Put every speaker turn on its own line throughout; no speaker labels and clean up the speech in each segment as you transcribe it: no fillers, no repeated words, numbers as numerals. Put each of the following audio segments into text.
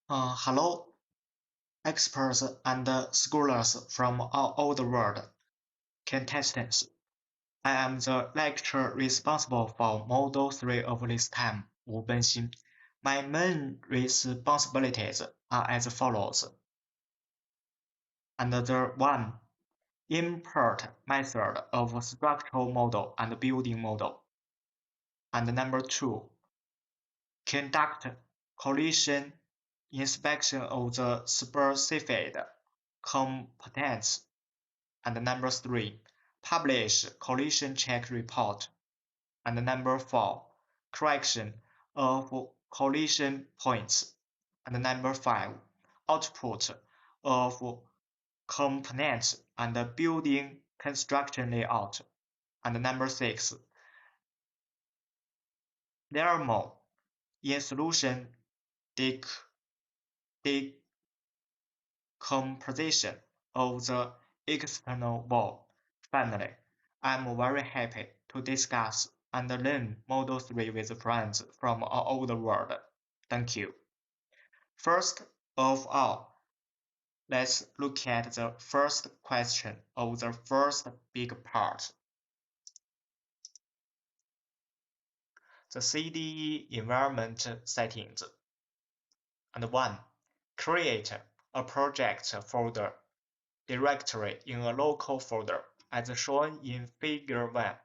Hello, experts and scholars from all over the world, contestants. I am the lecturer responsible for Model 3 of this time, Wu Benxin. My main responsibilities are as follows. Another one, import method of structural model and building model. And number two, conduct collision inspection of the specified components. And number three, publish collision check report. And number four, correction of collision points. And number five, output of components and building construction layout. And number six, thermal in solution decomposition of the external wall. Finally, I'm very happy to discuss and learn Model 3 with friends from all over the world. Thank you. First of all, let's look at the first question of the first big part. The CDE environment settings. And one, create a project folder directory in a local folder as shown in Figure 1.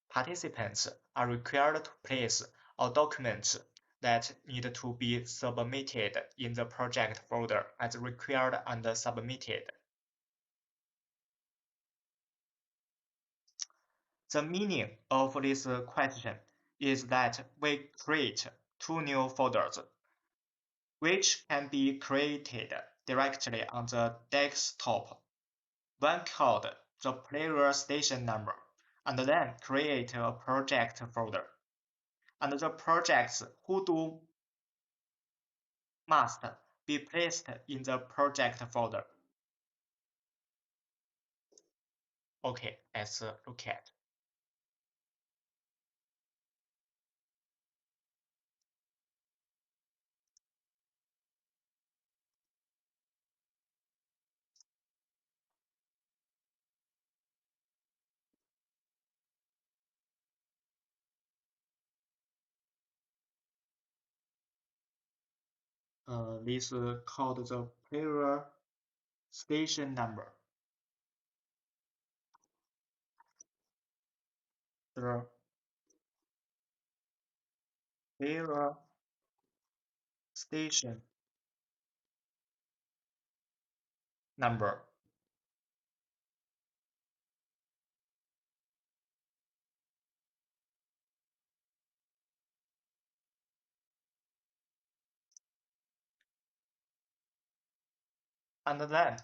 Participants are required to place all documents that need to be submitted in the project folder as required and submitted. The meaning of this question is that we create two new folders, which can be created directly on the desktop. One called the player station number, and then create a project folder. And the projects who do must be placed in the project folder. Okay, let's look at. This called the player station number. The player station number. And then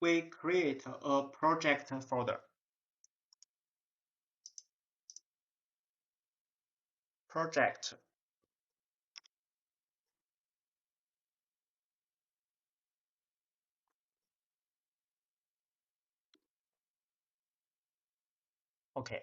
we create a project folder. Project. Okay.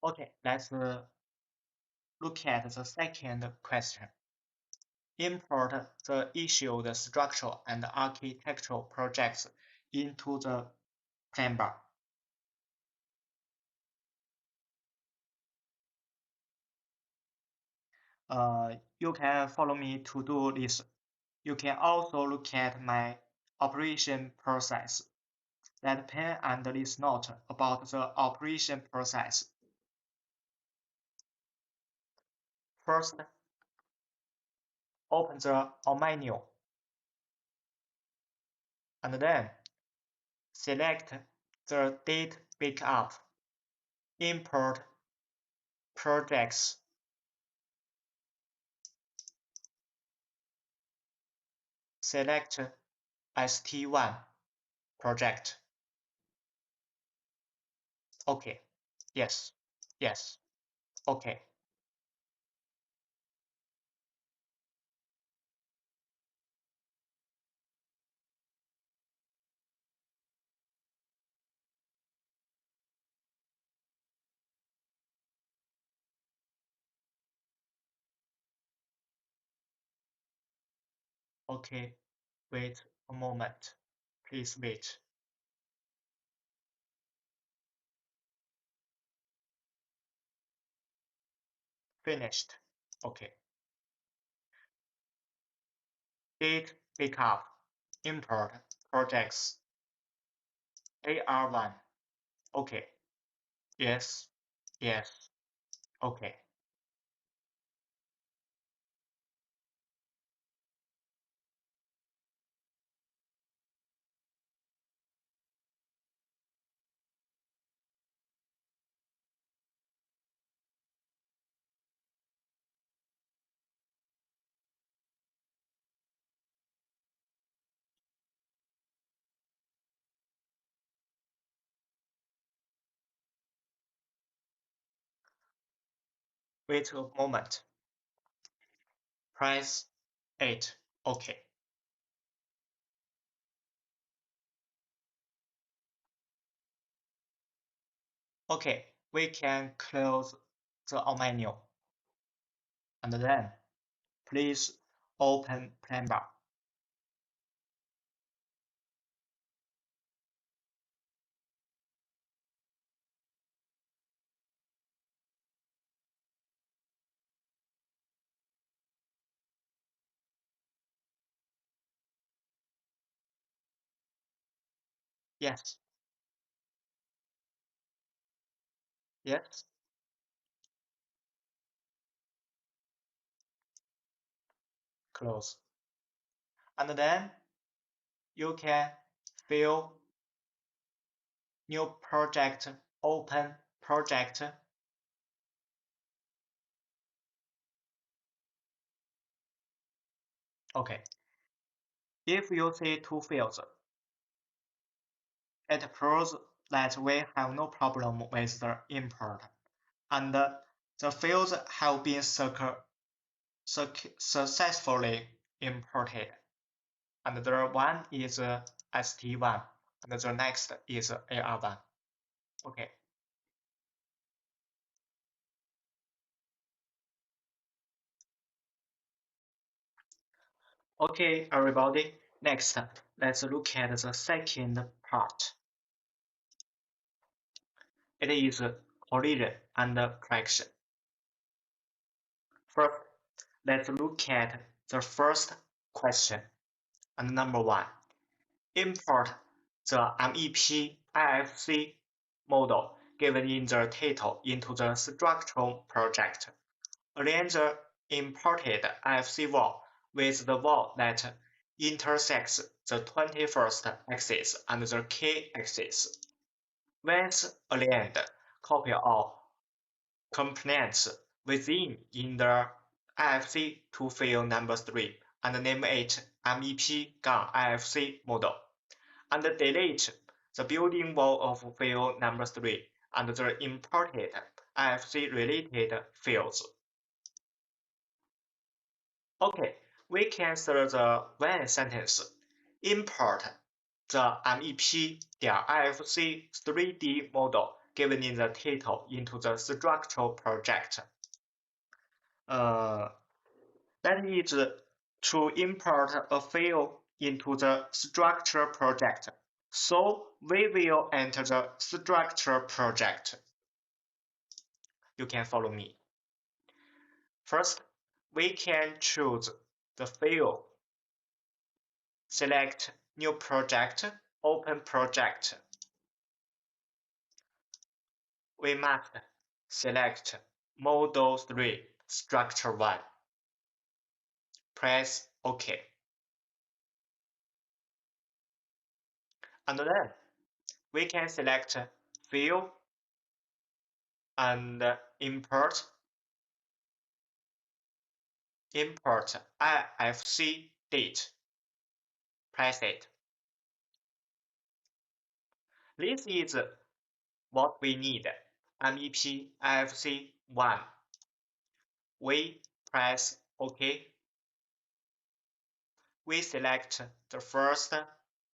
Okay, let's look at the second question. Import the issued structural and architectural projects into the plan bar. You can follow me to do this. You can also look at my operation process. Let pen and this note about the operation process. First, open the menu, and then select the date backup, import projects, select ST1 project. Okay. Yes. Yes. Okay. Okay. Wait a moment. Please wait. Finished. Okay. Date backup. Import projects. AR1. Okay. Yes. Yes. Okay. Wait a moment. Press 8. Okay. Okay. We can close the menu. And then please open plan bar. Yes. Yes. Close. And then you can fill new project, open project. Okay. If you see two fields, it proves that we have no problem with the import, and the fields have been successfully imported. And the one is ST1, and the next is AR1. Okay. Okay, everybody. Next, let's look at the second part. It is collision and correction. First, let's look at the first question. And number one, import the MEP IFC model given in the title into the structural project. Arrange the imported IFC wall with the wall that intersects the 21st axis and the K axis. Once aligned, copy all components within in the IFC to field number 3 and name it MEP-IFC model, and delete the building wall of field number 3 and the imported IFC related fields. Okay, we can start the one sentence. Import the MEP.IFC 3D model given in the title into the structural project. That is to import a field into the structure project. So we will enter the structure project. You can follow me. First, we can choose the field. Select New Project, Open Project. We must select Model 3, Structure 1. Press OK. And then we can select Field and import IFC date. Press it. This is what we need. MEP IFC1. We press OK. We select the first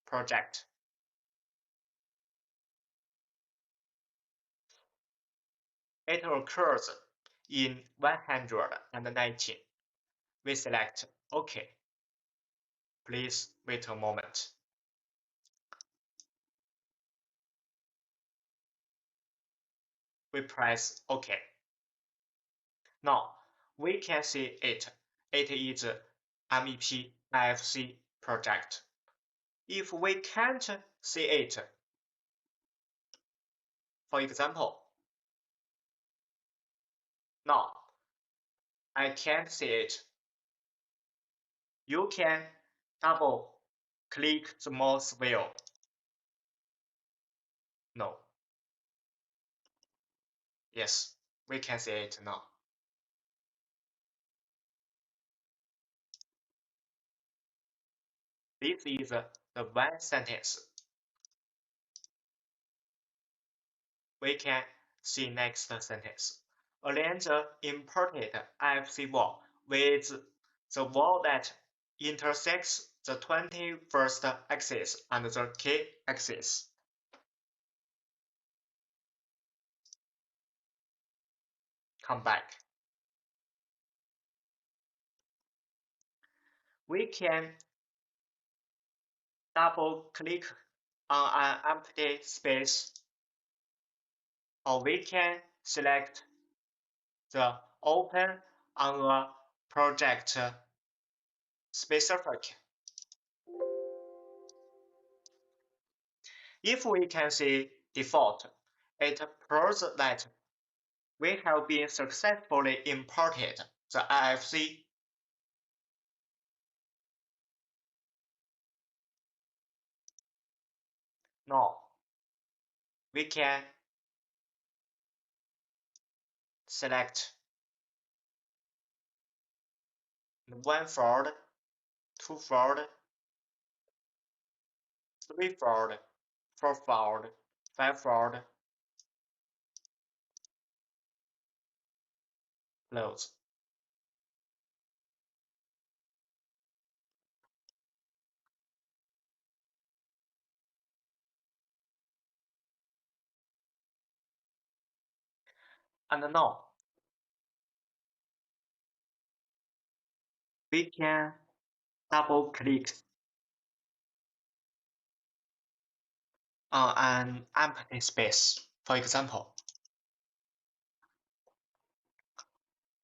project. It occurs in 119. We select OK. Please wait a moment. We press OK. Now we can see it. It is MEP IFC project. If we can't see it, for example, now I can't see it. You can double click the mouse wheel. No. Yes, we can see it now. This is the one sentence. We can see next sentence. Align the imported IFC wall with the wall that intersects the 21st axis and the K axis. Come back. We can double click on an empty space, or we can select the open on a project specific. If we can see default, it proves that we have been successfully imported the IFC. Now, we can select one fold, two fold, three fold, four fold, five fold, close. And now, we can double click on an empty space. For example,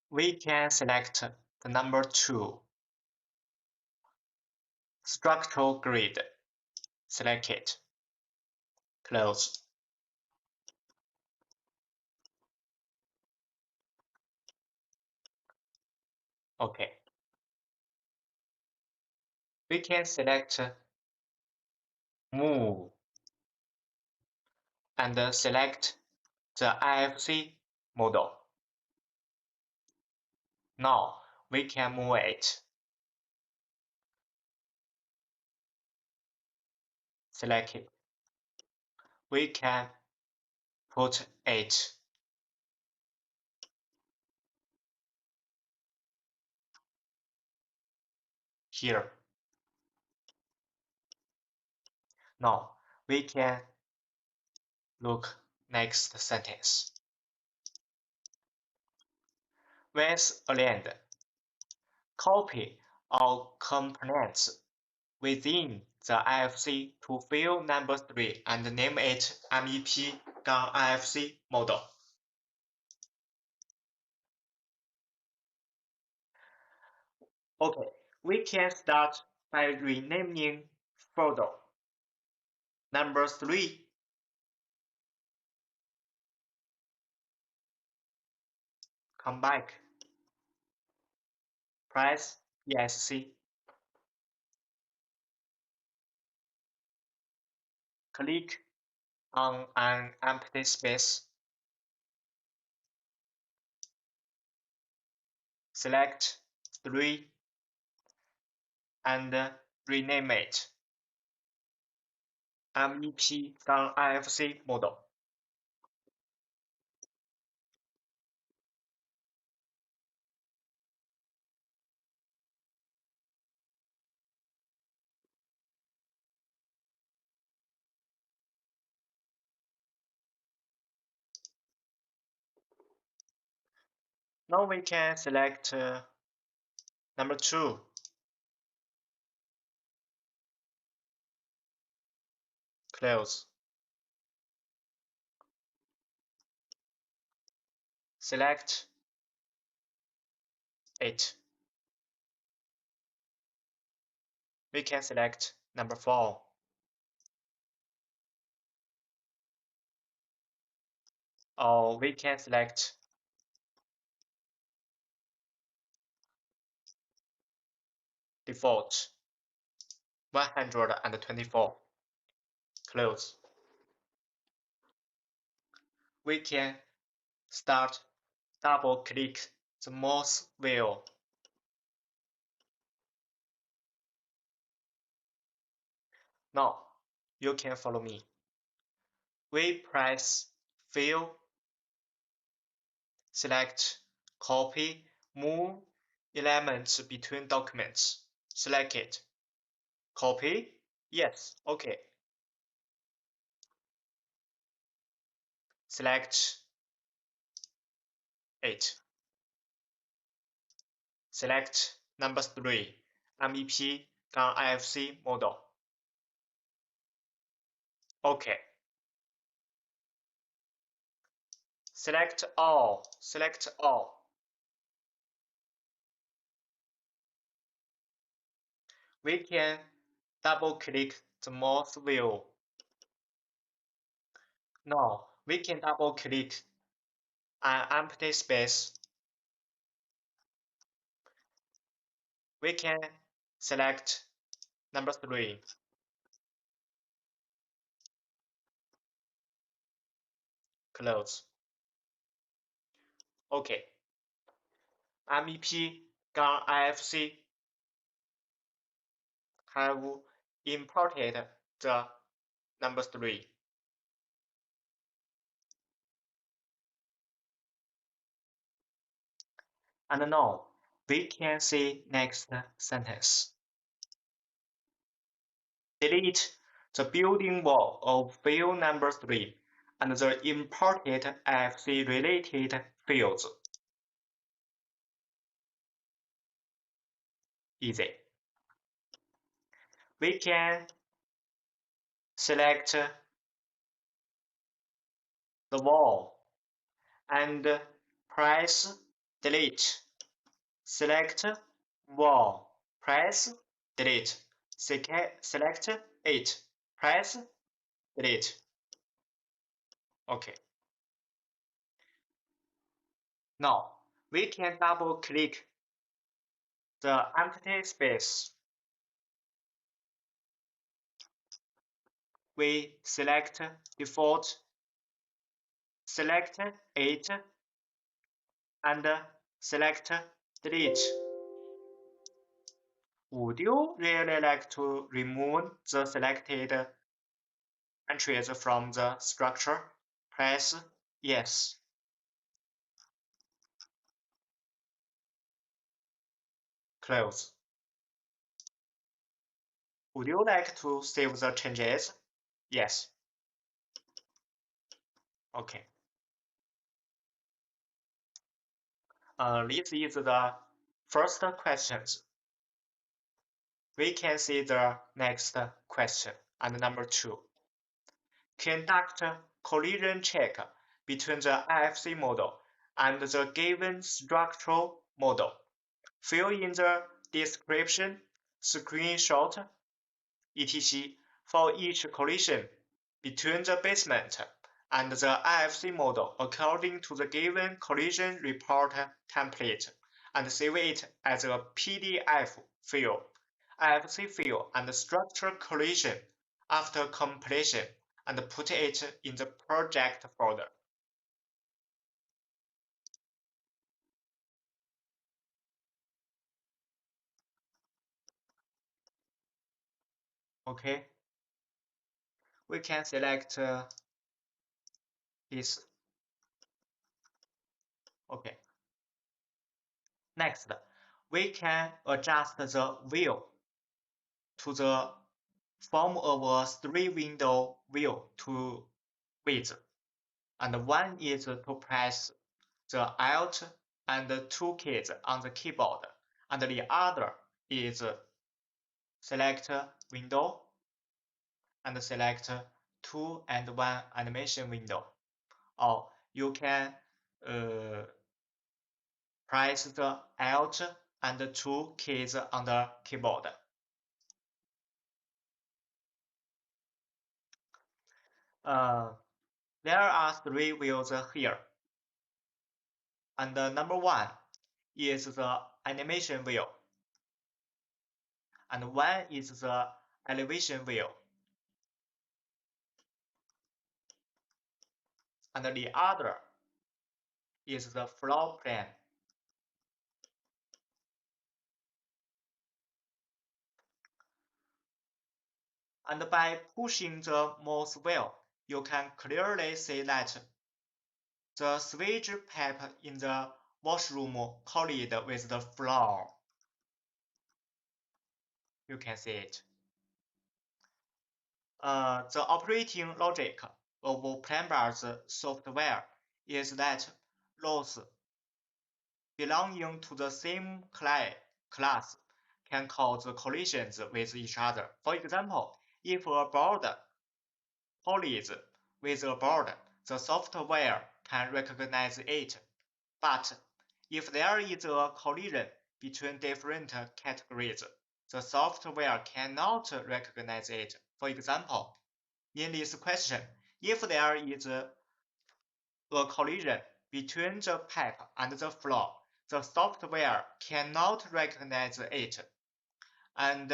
we can select the number 2, structural grid, select it, close. OK. We can select move and select the IFC model. Now we can move it. Select it. We can put it here. Now we can look next sentence. Once aligned, copy all components within the IFC to field number 3 and name it MEP-IFC model. Okay, we can start by renaming folder. Number 3. Come back. Press ESC. Click on an empty space. Select 3 and rename it MEP-IFC model. Now we can select number 2. Close. Select it. We can select number 4. Or we can select default 124. Close. We can start double click the mouse wheel. Now you can follow me. We press fill, select copy, move elements between documents. Select it. Copy? Yes, okay. Select it. Select number 3, MEP-IFC model. OK. Select all. Select all. We can double-click the mouse wheel. Now we can double-click an empty space. We can select number 3. Close. OK. MEP-IFC have imported the number 3. And now we can see next sentence. Delete the building wall of field number 3 and the imported IFC related fields. Easy. We can select the wall and press delete. Select wall, press delete. Select it, press delete. OK. Now we can double click the empty space. We select default, select it, and select delete. Would you really like to remove the selected entries from the structure? Press yes. Close. Would you like to save the changes? Yes. OK. This is the first questions. We can see the next question and number 2. Conduct collision check between the IFC model and the given structural model. Fill in the description, screenshot, etc. for each collision between the basement and the IFC model according to the given collision report template, and save it as a PDF file, IFC file, and structure collision after completion, and put it in the project folder. OK. We can select this. OK. Next, we can adjust the view to the form of a 3-window view to width, and one is to press the Alt and two keys on the keyboard, and the other is select window and select 2 and 1 animation window. Or you can press the Alt and 2 keys on the keyboard. There are 3 views here. And number 1 is the animation view. And 1 is the elevation view. And the other is the floor plan. And by pushing the mouse wheel, you can clearly see that the sewage pipe in the washroom collide with the floor. You can see it. The operating logic of Plumber's software is that laws belonging to the same class can cause collisions with each other. For example, if a board collides with a board, the software can recognize it. But if there is a collision between different categories, the software cannot recognize it. For example, in this question, if there is a collision between the pipe and the floor, the software cannot recognize it and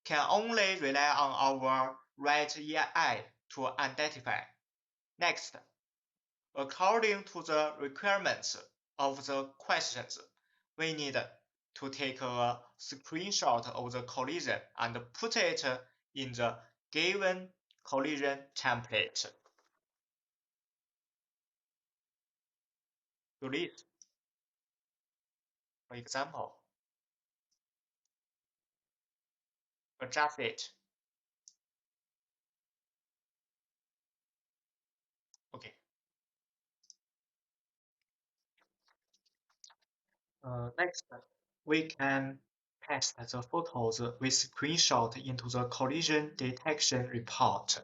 can only rely on our right eye to identify. Next, according to the requirements of the questions, we need to take a screenshot of the collision and put it in the given collision template. Do this. For example, adjust it. Okay. Next, we can paste the photos with screenshot into the collision detection report.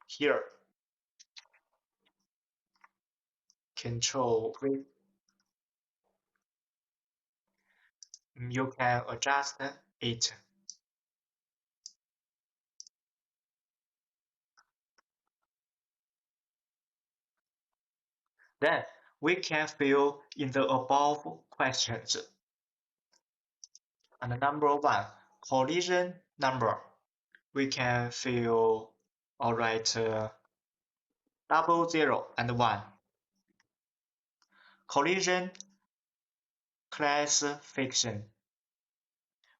Here, Control V. You can adjust it. Then we can fill in the above questions. And number 1, collision number. We can fill, alright, 00 and 1. Collision classification.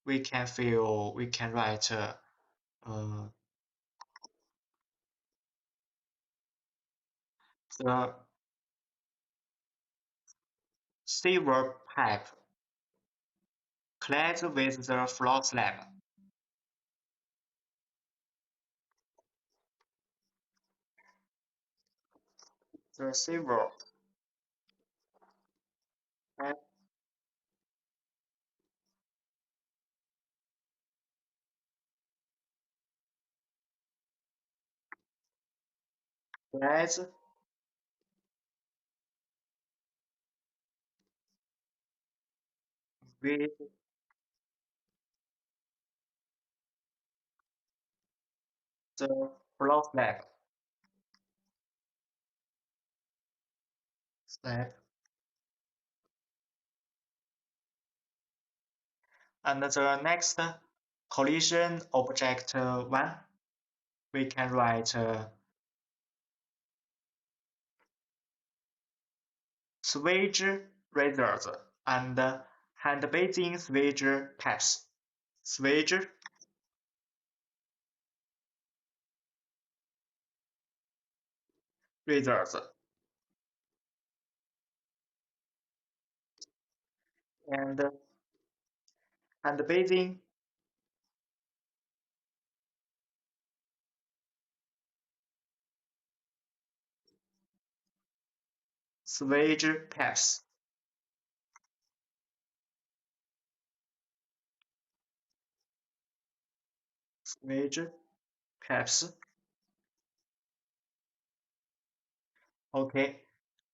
We can write the sewer pipe clad with the floor slab. The sewer pipe clad with the floor slab. And the next collision object 1, we can write swage razors and hand bathing swage pipes. Swage razors and hand bathing swage pipes. Swage pipes. Okay.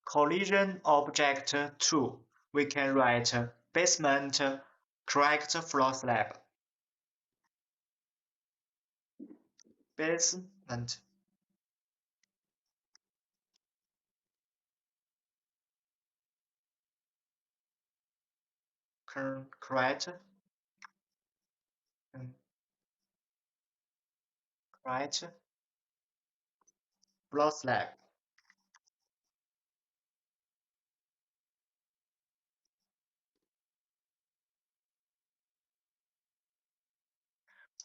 Collision object 2. We can write basement correct floor slab. Basement correct correct floor slab.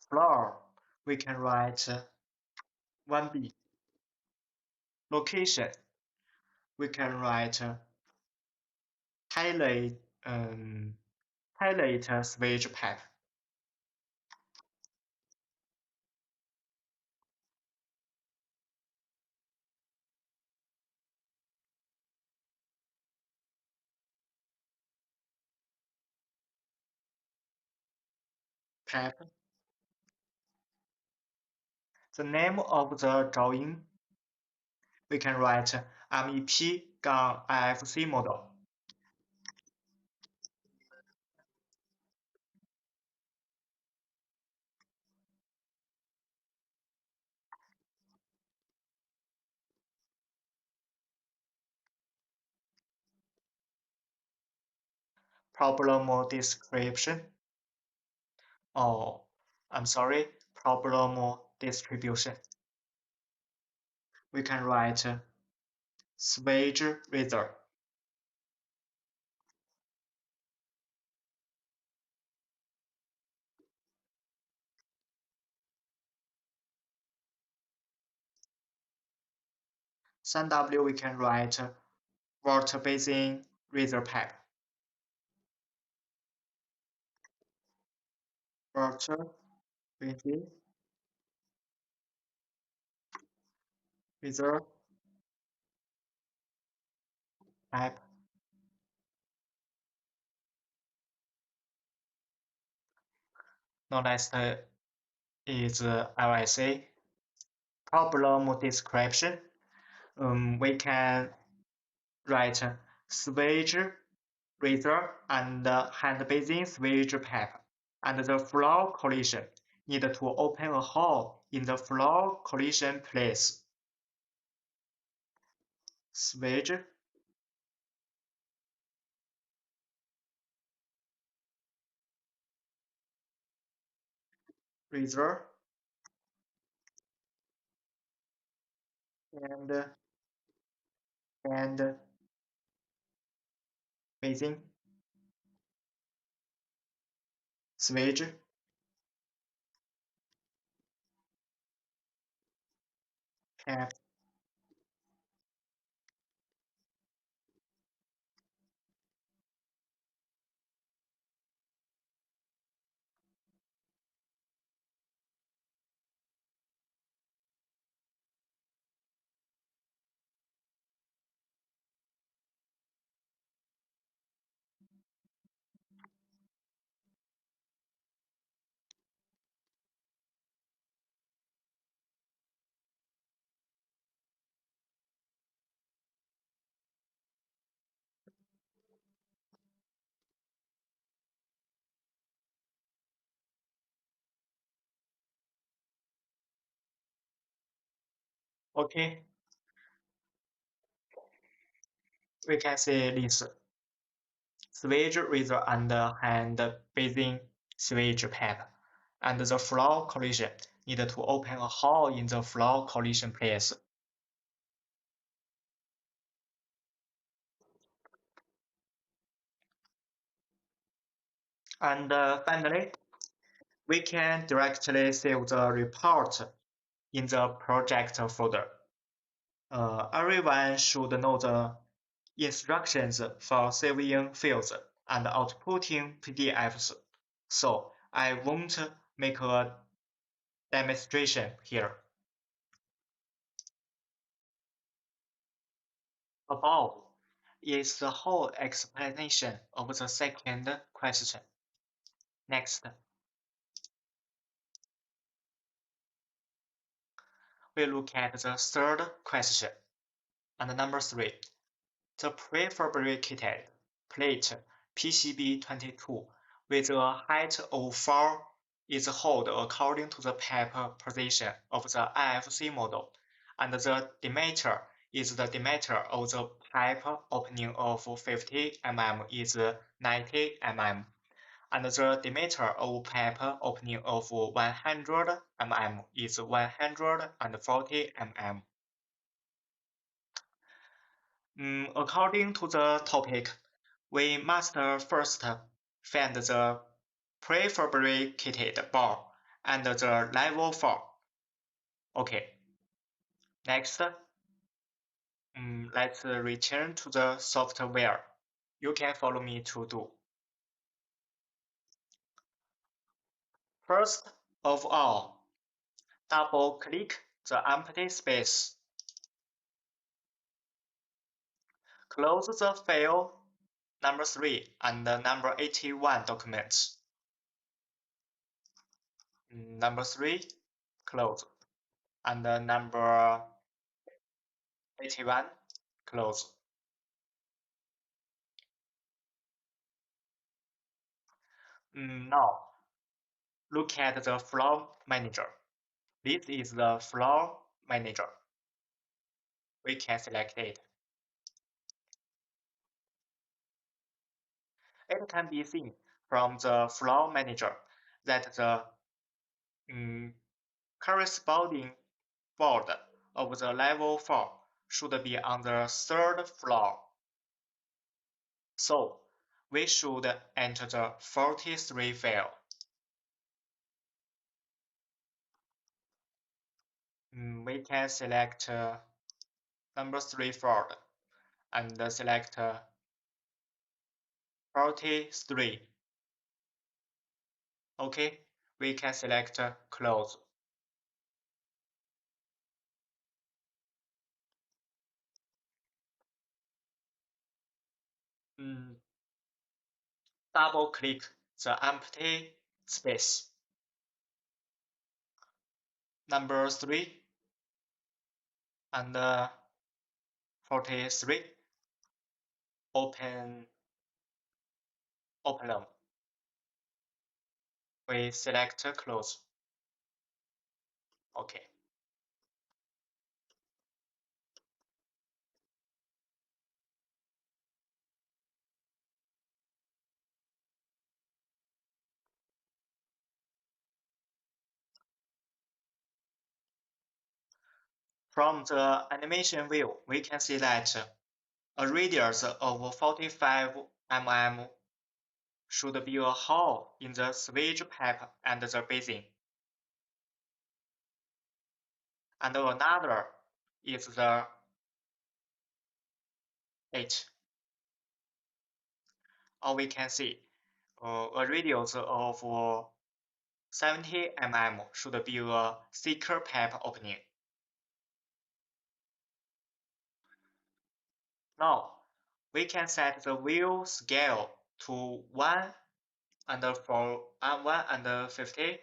Floor. We can write 1B. Location. We can write pilot pilot swage pipe. Pipe. The name of the drawing, we can write MEP-IFC model. Problem description. Oh, I'm sorry, problem distribution. We can write swage razor. Some W we can write water basin razor pipe. Water basin razor pipe. Now next is LSA. Problem description. We can write swage razor and hand basin swage pipe, and the floor collision need to open a hole in the floor collision place. Swage razor and basin swage pipe. Okay, we can say this swage razor and hand basin swage pipe, and the floor collision need to open a hole in the floor collision place. And finally, we can directly save the report in the project folder. Everyone should know the instructions for saving fields and outputting PDFs, so I won't make a demonstration here. Above, is the whole explanation of the second question. Next, we look at the third question. And number 3, the prefabricated plate PCB22 with a height of 4 is held according to the pipe position of the IFC model, and the diameter is the diameter of the pipe opening of 50 mm is 90 mm, and the diameter of pipe opening of 100 mm is 140 mm. According to the topic, we must first find the prefabricated bar and the level 4. Okay, next, let's return to the software. You can follow me to do. First of all, double-click the empty space. Close the file number 3 and number 81 documents. Number 3, close. And number 81, close. Now, look at the flow manager. This is the flow manager. We can select it. It can be seen from the flow manager that the corresponding board of the level 4 should be on the 3rd floor. So, we should enter the 43 file. We can select number 3 folder and select 43. Okay, we can select close. Double click the empty space. Number 3 and 43. Open them. We select close. Okay. From the animation view, we can see that a radius of 45 mm should be a hole in the switch pipe and the basin. And another is the H. Or we can see a radius of 70 mm should be a thicker pipe opening. Now, we can set the wheel scale to 1 and 50,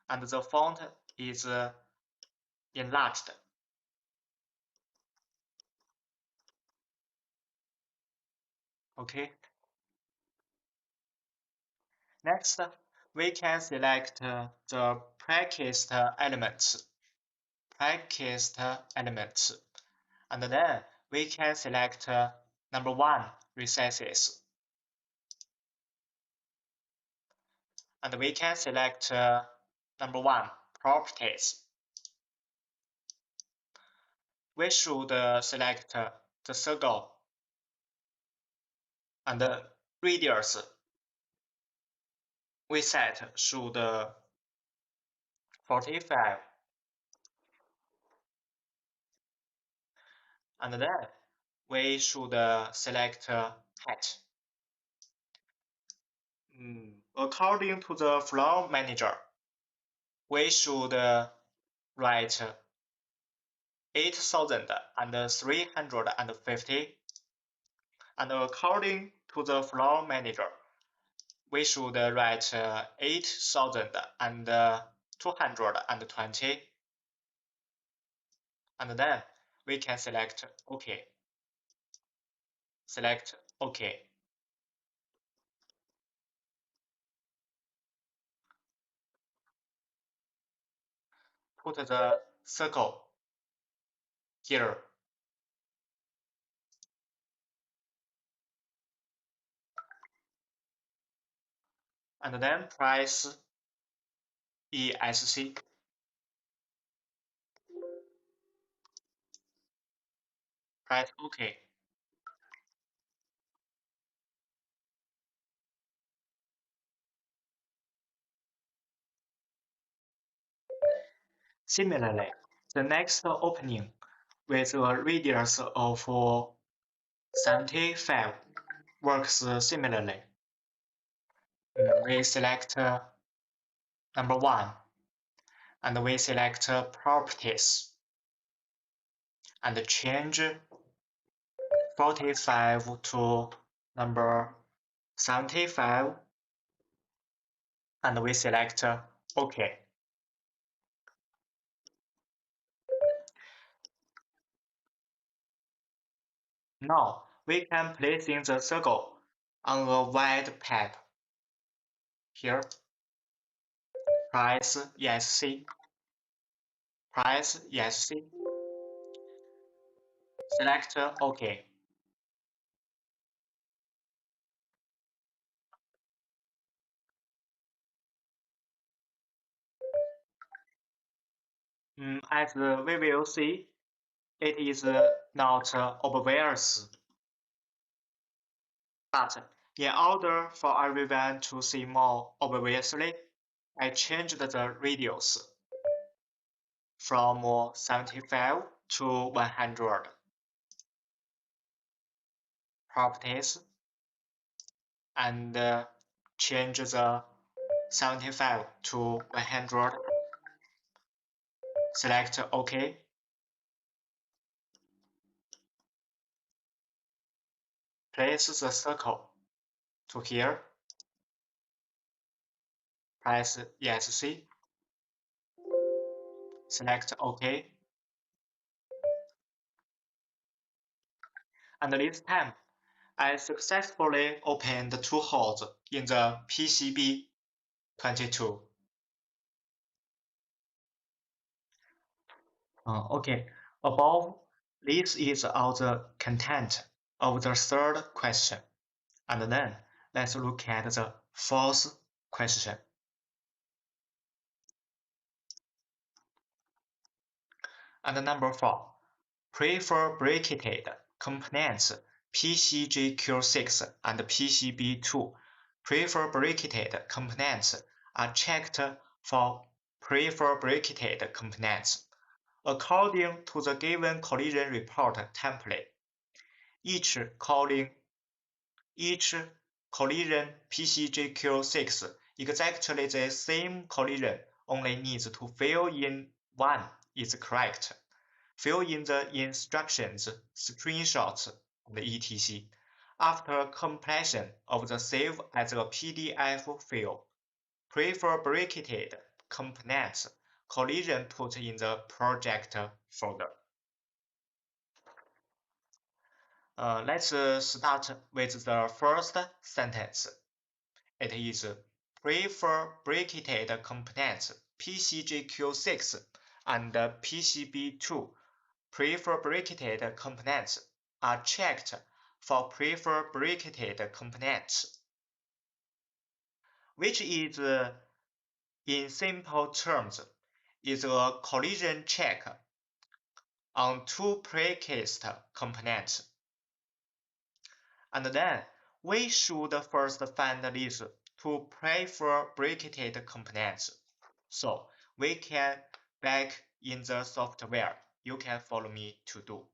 and the font is enlarged. Okay. Next, we can select the practiced elements. And then we can select number 1, recesses. And we can select number 1, properties. We should select the circle and the radius we set should 45. And then we should select height. According to the flow manager, we should write 8,350, and according to the floor manager, we should write 8,220, and then we can select OK. Select OK. Put the circle here. And then press ESC. Press OK. Similarly, the next opening with a radius of 75 works similarly. We select number 1, and we select properties, and change 45 to number 75, and we select OK. Now we can place in the circle on a white pad. Here, press ESC. Press ESC. Select OK. As we will see, it is not obvious. But in order for everyone to see more obviously, I changed the radius from 75 to 100. Properties, and change the 75 to 100. Select OK. Place the circle to here. Press ESC. Select OK. And this time, I successfully opened 2 holes in the PCB 22. Okay, above, this is all the content of the third question. And then let's look at the fourth question. And number 4, prefabricated components PCGQ6 and PCB2. Prefabricated components are checked for prefabricated components. According to the given collision report template, each collision PCGQ6 exactly the same collision only needs to fill in one is correct. Fill in the instructions, screenshots, and etc. After completion of the save as a PDF file, prefabricated components collision put in the project folder. Let's start with the first sentence. It is prefabricated components PCGQ6 and PCB2. Prefabricated components are checked for prefabricated components, which is, in simple terms, is a collision check on 2 precast components. And then we should first find these 2 prefabricated components. So we can back in the software. You can follow me to do.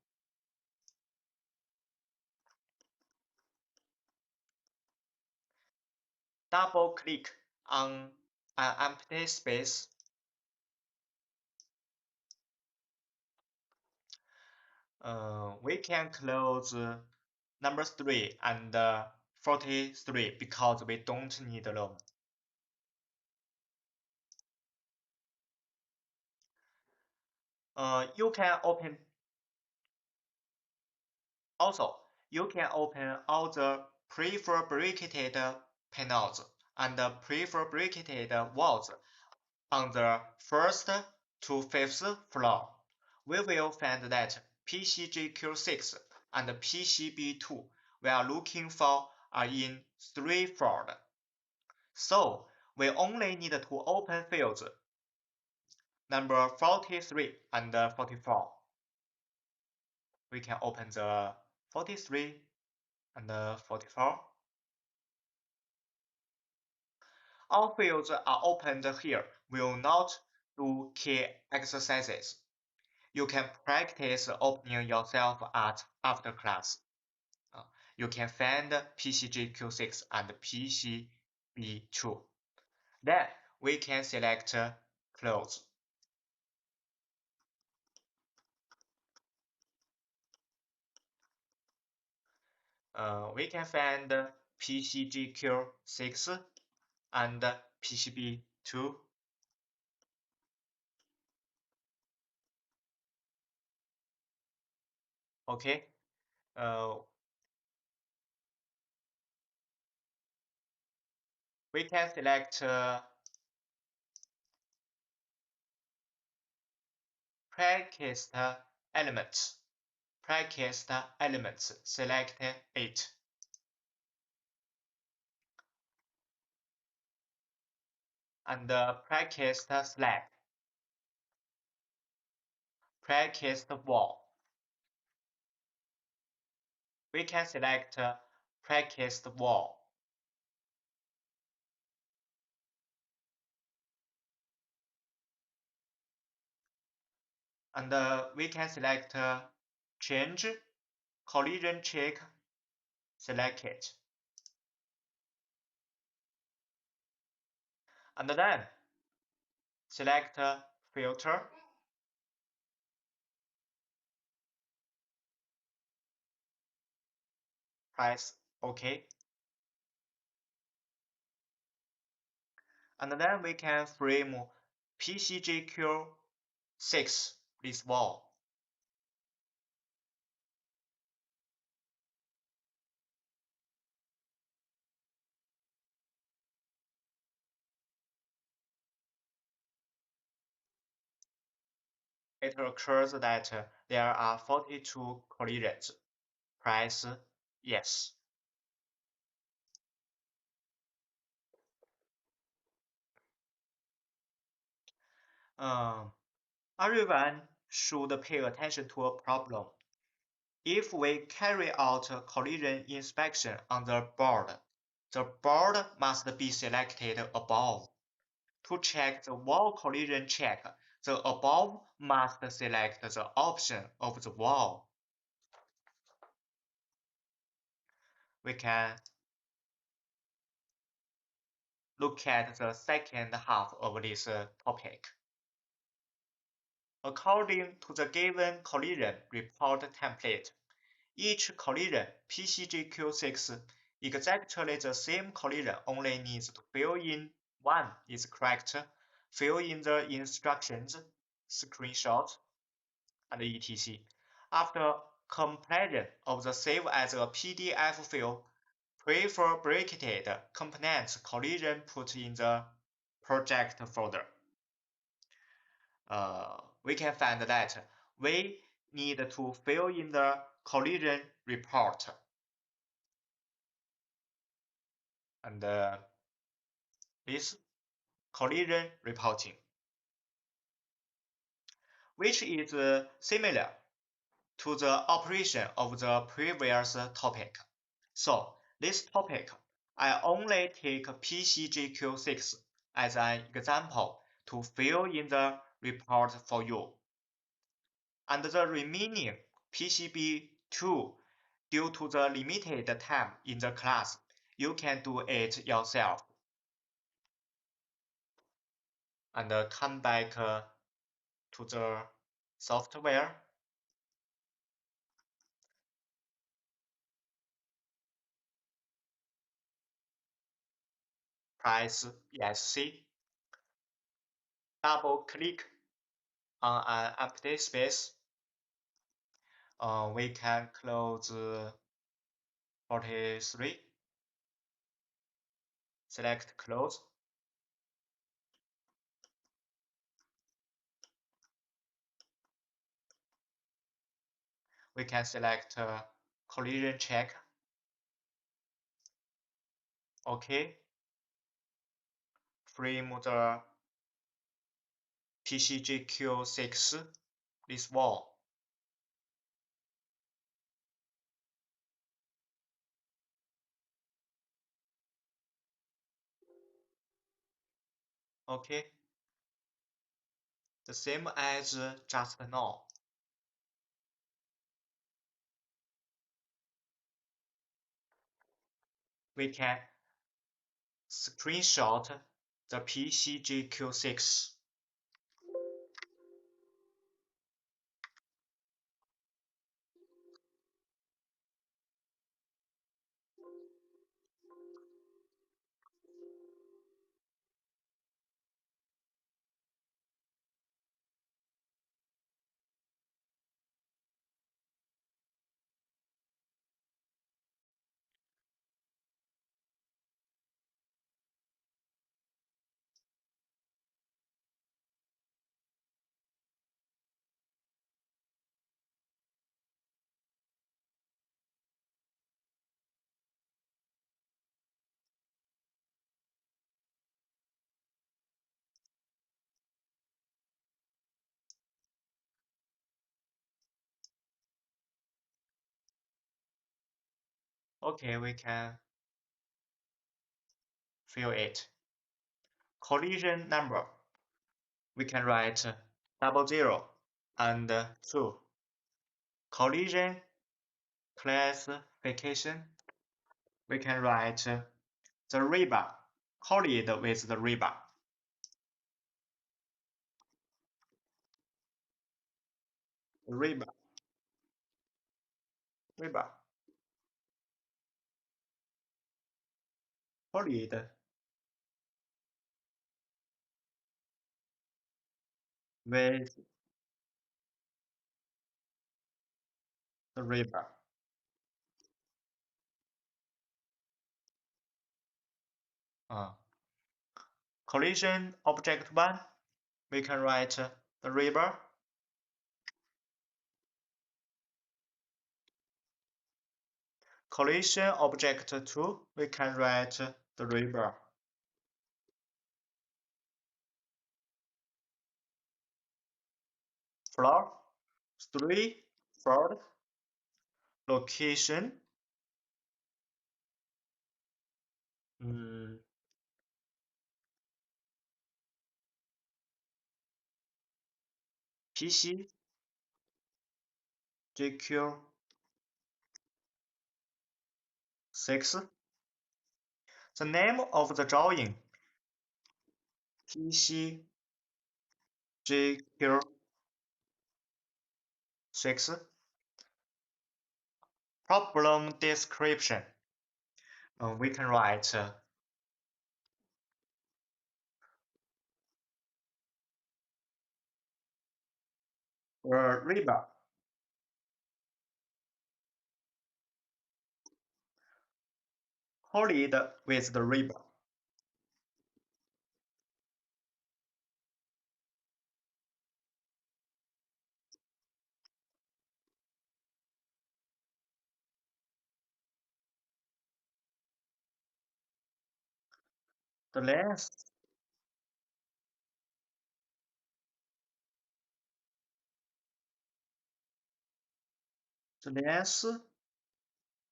Double click on an empty space We can close number 3 and 43 because we don't need them. You can open also, you can open all the prefabricated panels and prefabricated walls on the first to fifth floor. We will find that PCGQ6 and PCB2 we are looking for are in 3-fold. So we only need to open fields number 43 and 44. We can open the 43 and 44. All fields are opened here. Will not do key exercises. You can practice opening yourself at after class. You can find PCGQ6 and PCB2. Then we can select close. We can find PCGQ6 and PCB2. Okay. We can select practiced elements. Practiced elements. Select it. And practiced slab. Practiced wall. We can select practiced wall. And we can select change collision check. Select it. And then select filter. Press OK. And then we can frame PCGQ6 this wall. It occurs that there are 42 collisions. Press yes. Everyone should pay attention to a problem. If we carry out a collision inspection on the board must be selected above. To check the wall collision check, the above must select the option of the wall. We can look at the second half of this topic. According to the given collision report template, each collision PCGQ6 exactly the same collision only needs to fill in one is correct, fill in the instructions, screenshot, and etc. After completion of the save as a PDF file, prefabricated components collision put in the project folder. We can find that we need to fill in the collision report. And this collision reporting, which is similar to the operation of the previous topic. So this topic, I only take PCGQ6 as an example to fill in the report for you. And the remaining PCB2, due to the limited time in the class, you can do it yourself. And come back to the software. press ESC, double click on an empty space. We can close 43, select close. We can select collision check. OK. Frame the PCGQ6, this wall. OK. The same as just now. We can screenshot the PCGQ6. OK, we can fill it. Collision number. We can write 00 and 2. Collision classification. We can write the rebar, collide with the rebar. Rebar, rebar, collide with the rebar. Collision object 1, we can write the rebar. Collision object 2, we can write the rebar. Floor 3, Ford. Location. PC GQ6. The name of the drawing PC GQ6. Problem description. We can write rebar. Collide with the rebar. The length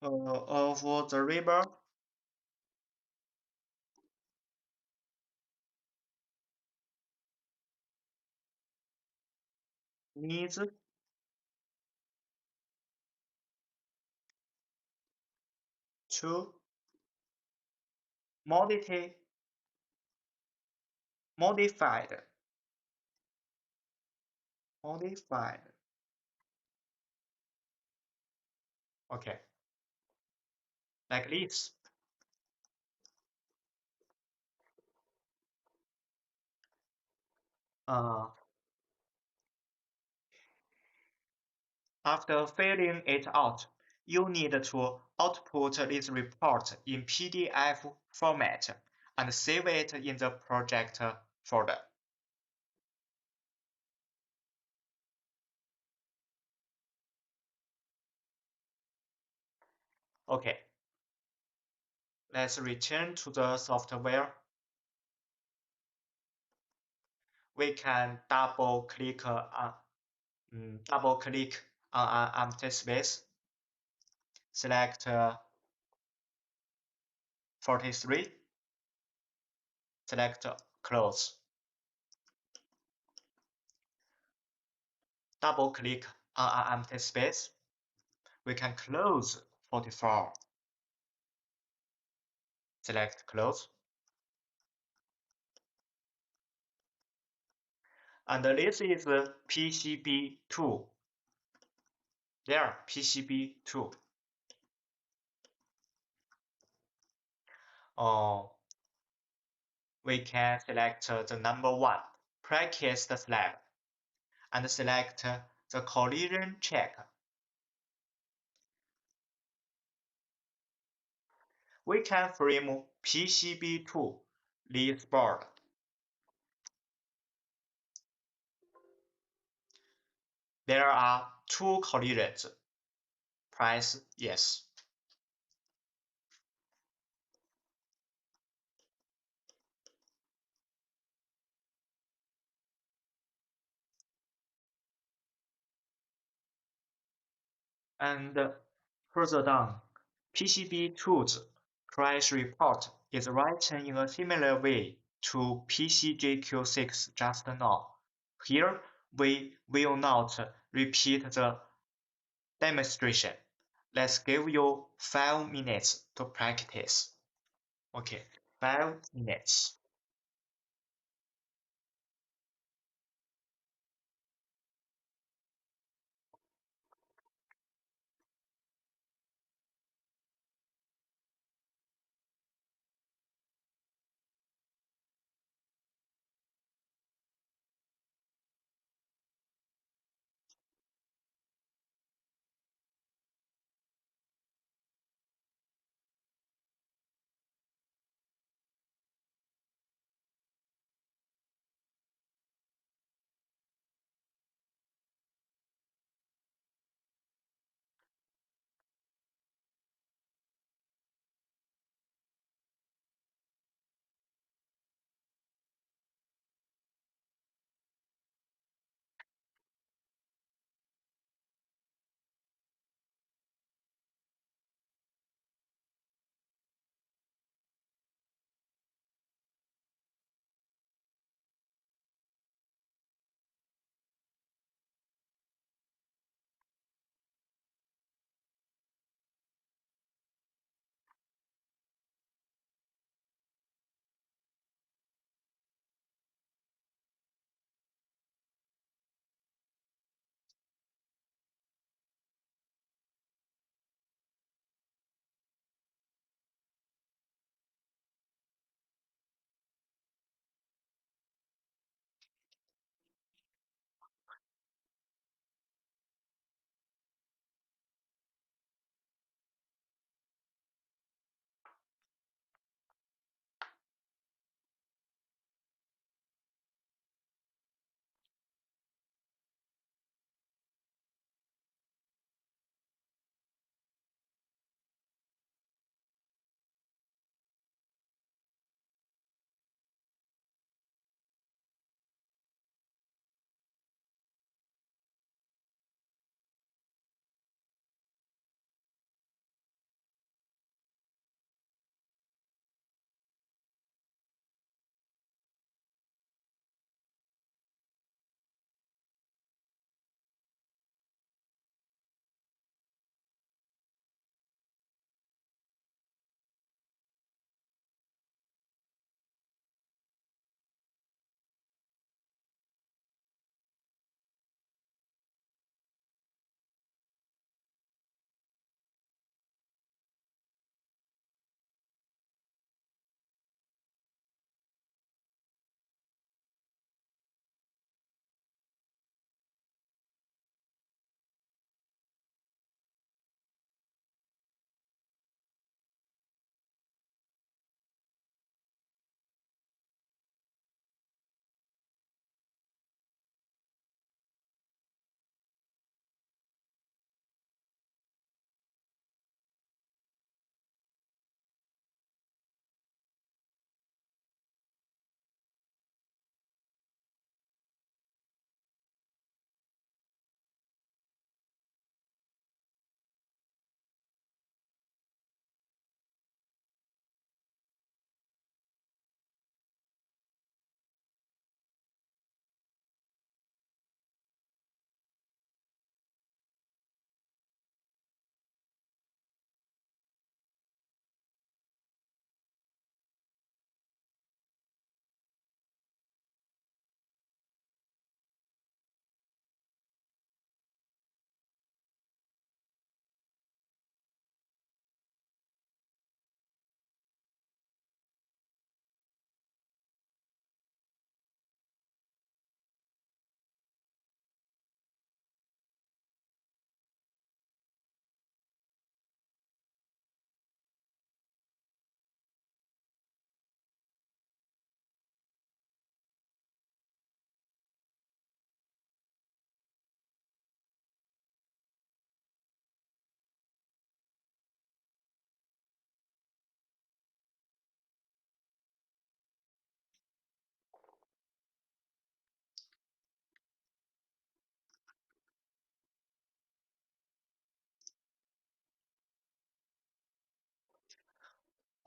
of the rebar needs to modified. Modified. Okay, like this. Uh, After filling it out, you need to output this report in PDF format and save it in the project folder. Okay, let's return to the software. We can double click on an empty space, select 43, select close. Double click on an empty space. We can close 44. Select close. And this is PCB2. There, PCB2. Oh, we can select the number 1, practice the slab, and select the collision check. We can frame PCB2 this board. There are 2 collisions. Press yes. And further down, PCB2's crash report is written in a similar way to PCJQ6 just now. Here, we will not repeat the demonstration. Let's give you 5 minutes to practice. Okay, 5 minutes.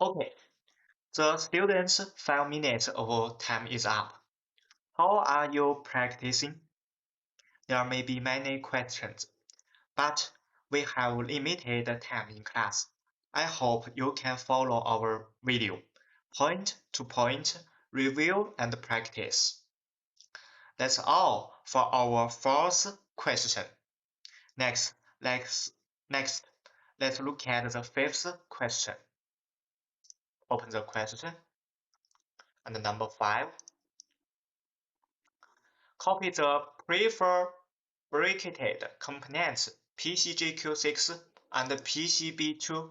Okay, the students' 5 minutes of time is up. How are you practicing? There may be many questions, but we have limited time in class. I hope you can follow our video, point to point, review and practice. That's all for our first question. Next, let's, next, let's look at the fifth question. Open the question. And number 5. Copy the prefabricated components PCGQ6 and PCB2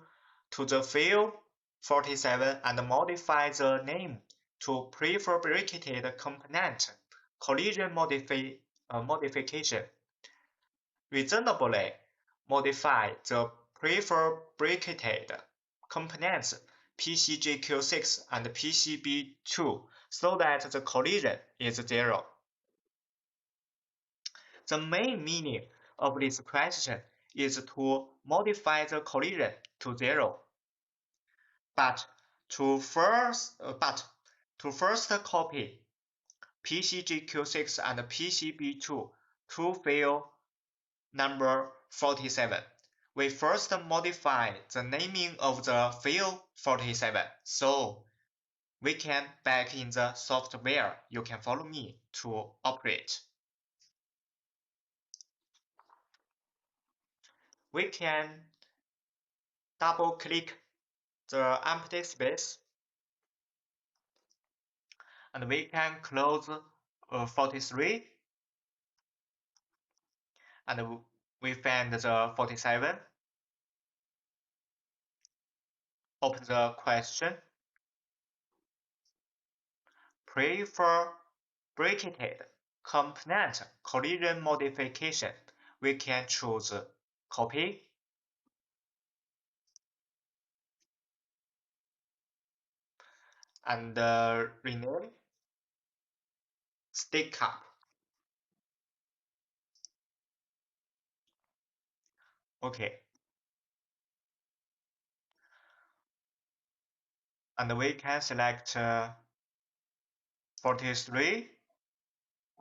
to the field 47 and modify the name to prefabricated component collision modification. Reasonably modify the prefabricated components PCGQ6 and PCB2 so that the collision is zero. The main meaning of this question is to modify the collision to zero. But to first copy PCGQ6 and PCB2 to field number 47, we first modify the naming of the field 47 so we can back in the software. You can follow me to operate. We can double click the empty space and we can close 43 and we find the 47. Open the question. Prefabricated component collision modification. We can choose copy and rename stick up. Okay. And we can select 43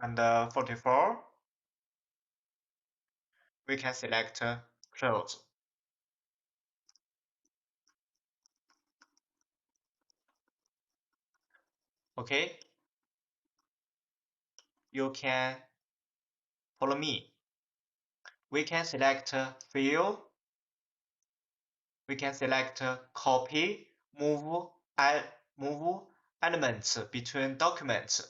and 44. We can select close. Okay. You can follow me. We can select field. We can select copy, move elements between documents.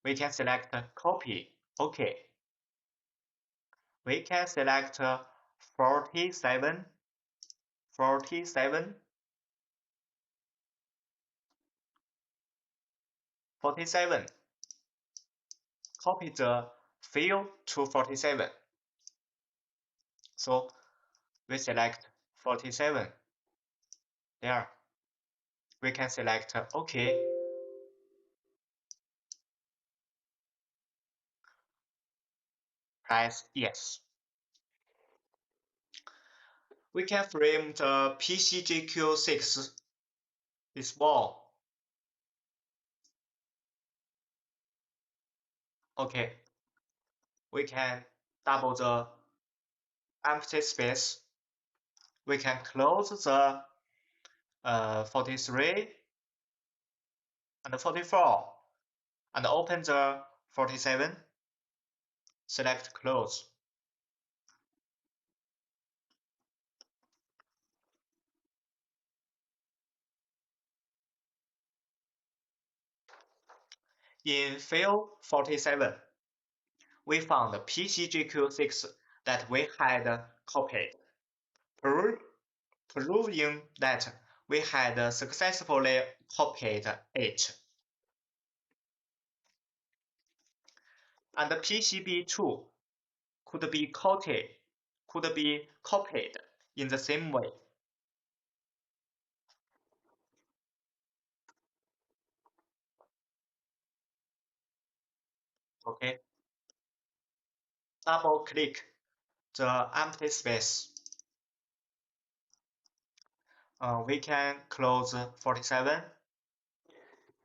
We can select copy. Okay. We can select 47, 47, 47. Copy the field to 47. So we select 47. There. We can select OK. Press yes. We can frame the PCGQ6 this wall. Okay. We can double the empty space. We can close the 43 and 44 and open the 47. Select close. In field 47, we found PCGQ6 that we had copied, proving that we had successfully copied it. And PCB2 could be copied in the same way. Okay. Double click the empty space. We can close 47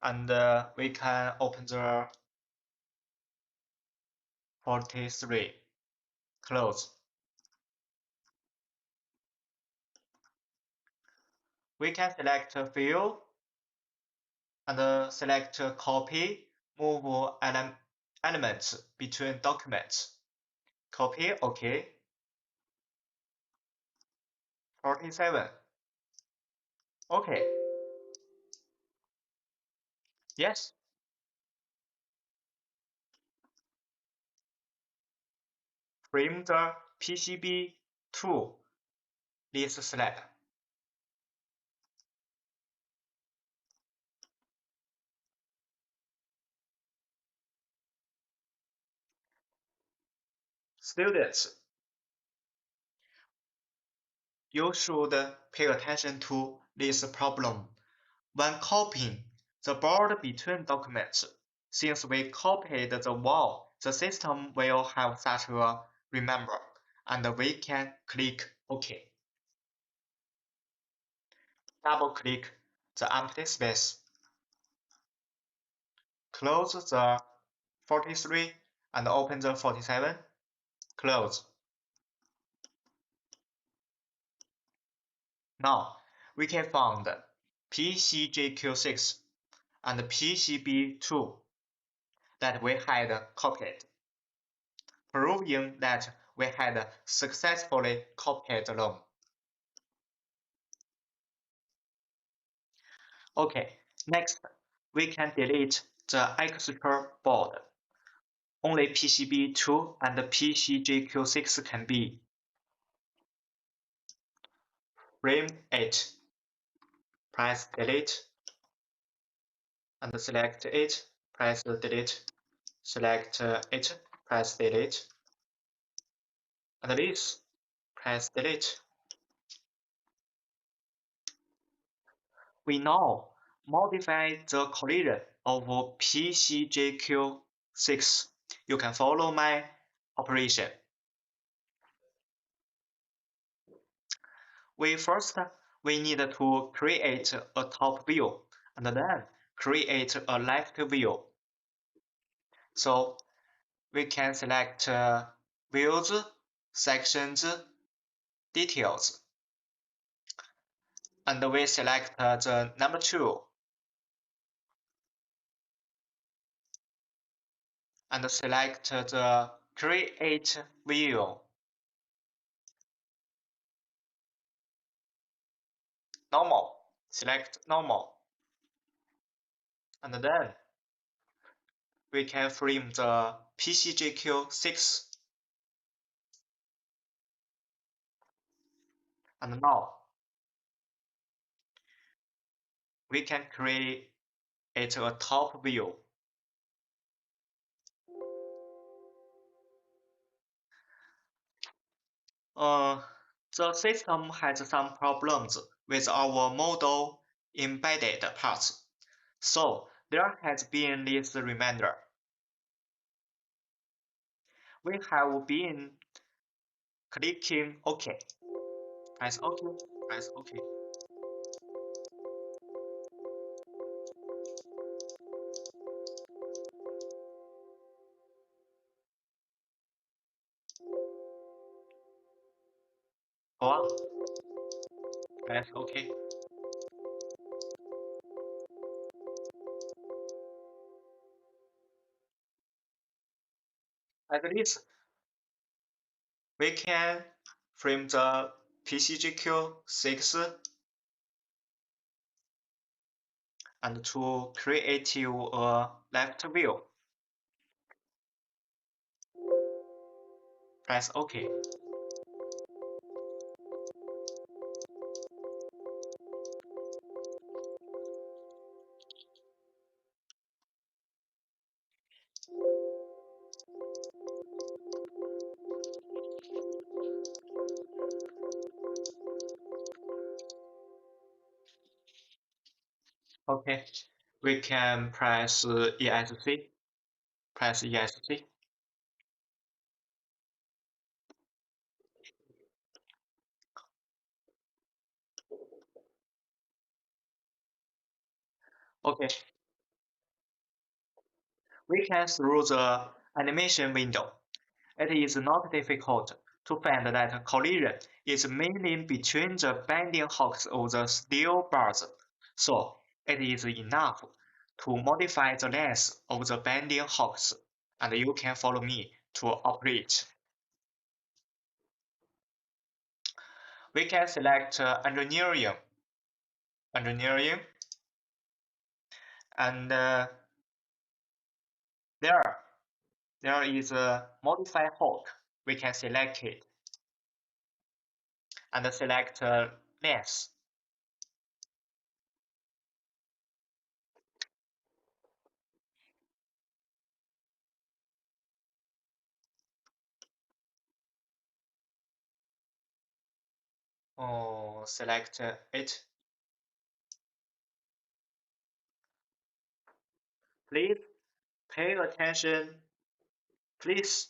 and we can open the 43. Close. We can select view and select copy, move elements between documents. Copy, OK. 47. OK. Yes. Frame the PCB to this slide. Students, you should pay attention to this problem when copying the board between documents. Since we copied the wall, the system will have such a remember, and we can click OK. Double-click the empty space. Close the 43 and open the 47. Close. Now we can find PCJQ6 and PCB2 that we had copied, proving that we had successfully copied them. Okay, next we can delete the extra board. Only PCB2 and PCJQ6 can be. Frame it. Press delete and select it. Press delete. Select it. Press delete. And this. Press delete. We now modify the collision of PCJQ6. You can follow my operation. We need to create a top view and then create a left view. So we can select views, sections, details, and we select the number 2 and select the create view. Normal. Select normal. And then we can frame the PCJQ6. And now we can create a top view. The system has some problems with our model embedded parts, so there has been this reminder. We have been clicking OK. Press OK. Press OK. Go on. Press OK. At least we can frame the PCGQ6 and to create a left view. Press OK. Okay, we can press ESC. Press ESC. Okay, we can through the animation window. It is not difficult to find that collision is mainly between the bending hooks of the steel bars, so it is enough to modify the length of the bending hooks, and you can follow me to operate. We can select engineering, and there there is a modify hook. We can select it and select length. Select it. Please pay attention. Please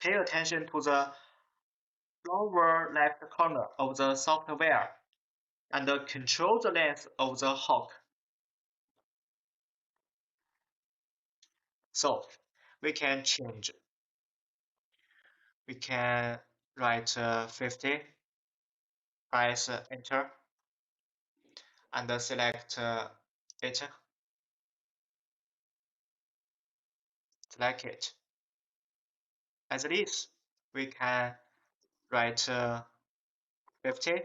pay attention to the lower left corner of the software and control the length of the hook. So we can change. We can write 50, press enter, and select it. Select it. As this, we can write 50,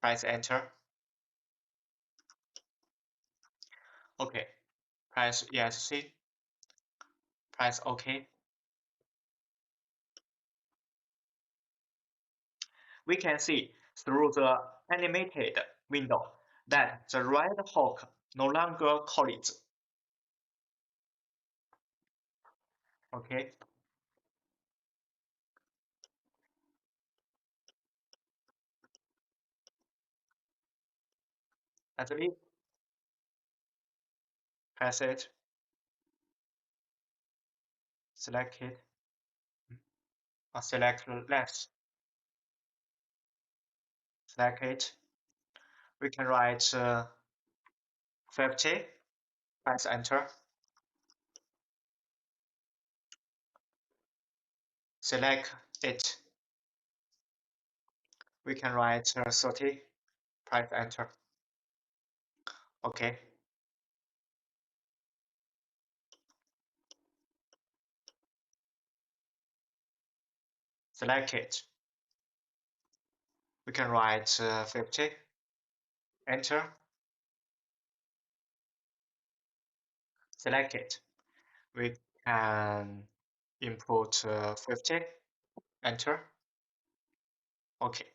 press enter. Okay, press ESC, press OK. We can see through the animated window that the right hook no longer collides. Okay, at least press it, select it, select left, select it. We can write 50, press enter, select it. We can write 30, press enter. Okay, select it. We can write 50, enter, select it. We can input 50, enter. Okay.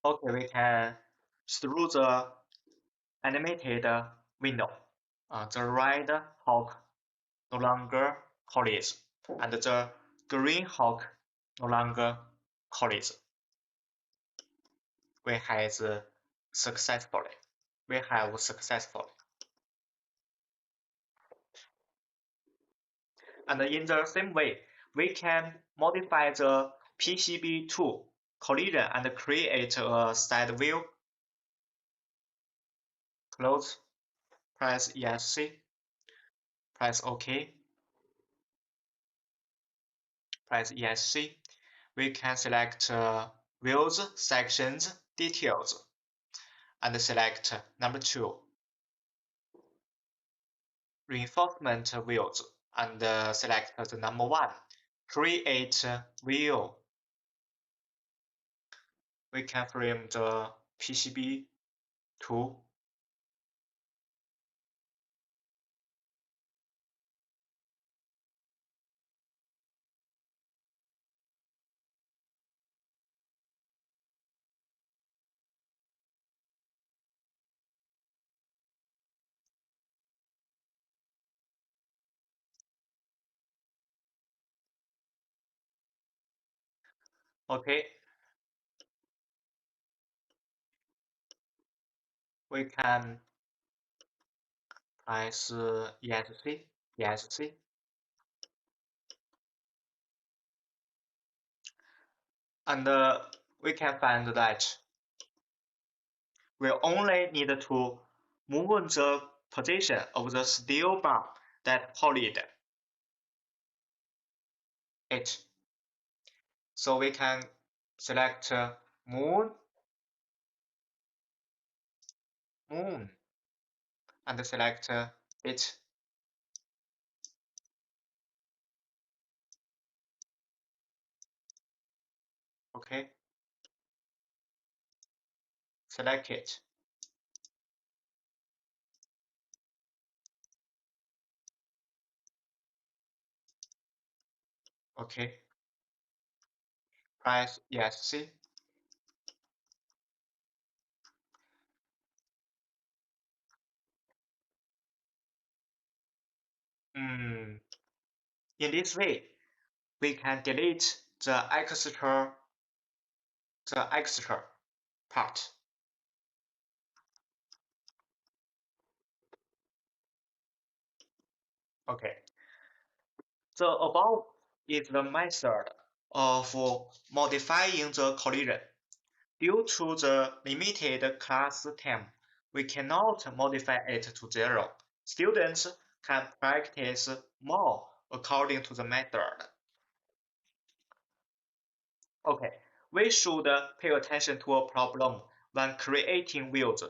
Okay, we can through the animated window. The red hawk no longer collides, and the green hawk no longer collides. We have successfully. We have successfully. And in the same way, we can modify the PCB to collision and create a side view. Close, press ESC, press OK, press ESC. We can select views, sections, details, and select number 2, reinforcement views, and select the number 1, create view. We can frame the PCB tool. Okay, we can press ESC, ESC, and we can find that we only need to move the position of the steel bar that pulled it. So we can select moon, moon, and select it. Okay, select it. Okay, press ESC. In this way, we can delete the extra part. Okay, the above is the method of modifying the collision. Due to the limited class time, we cannot modify it to 0. Students can practice more according to the method. Okay, we should pay attention to a problem when creating wheels.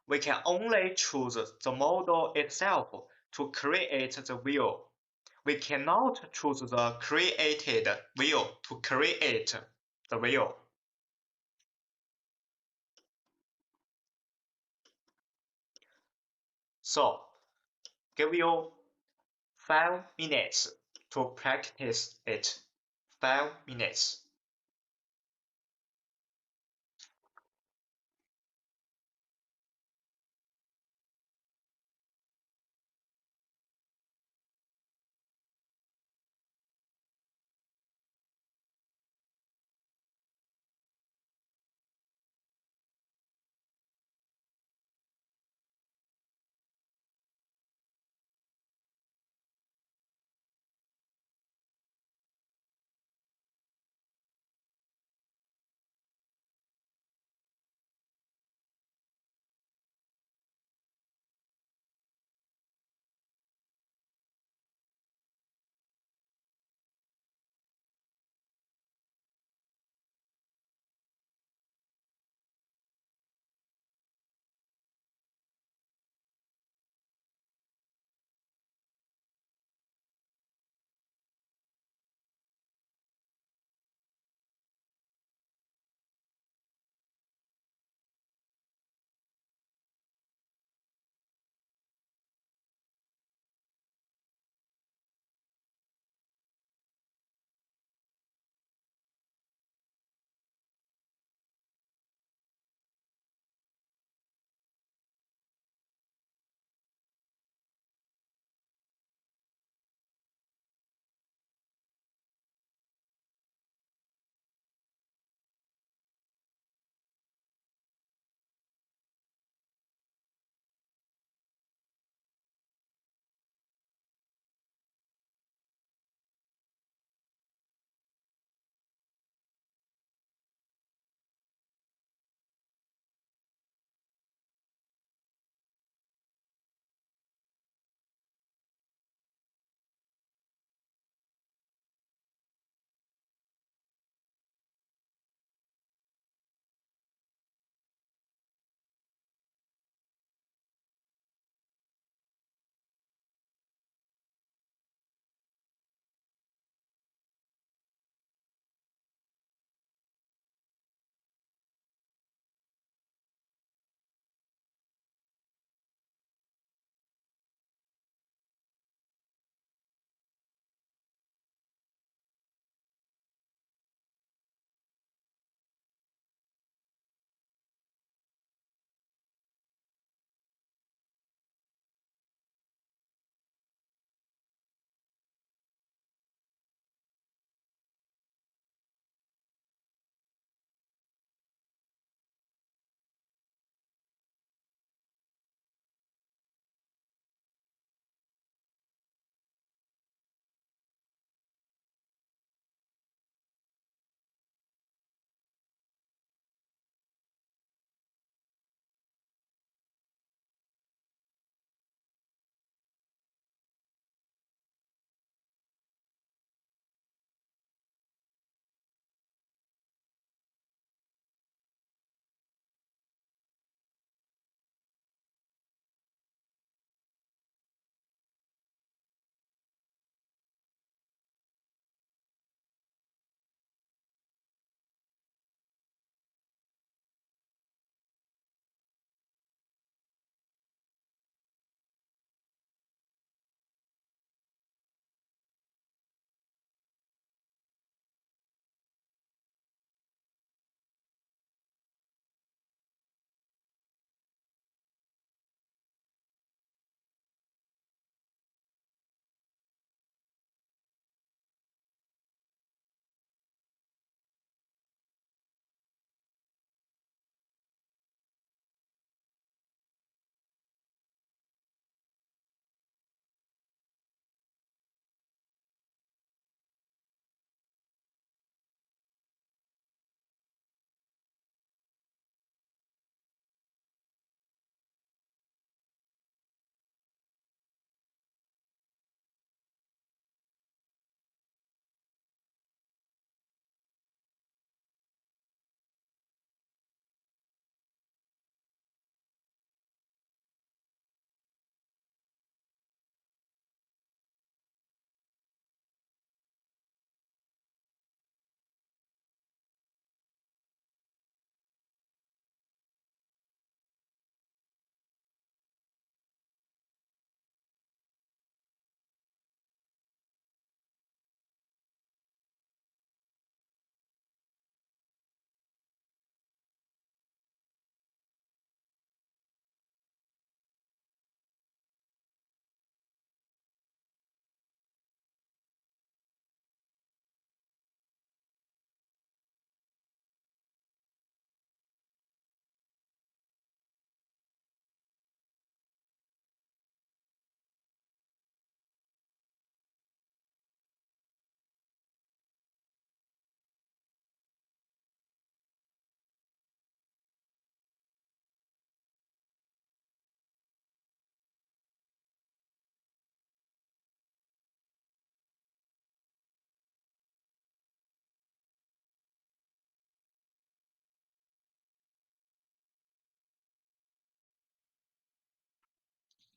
We can only choose the model itself to create the wheel. We cannot choose the created wheel to create the wheel. So, give you 5 minutes to practice it. 5 minutes.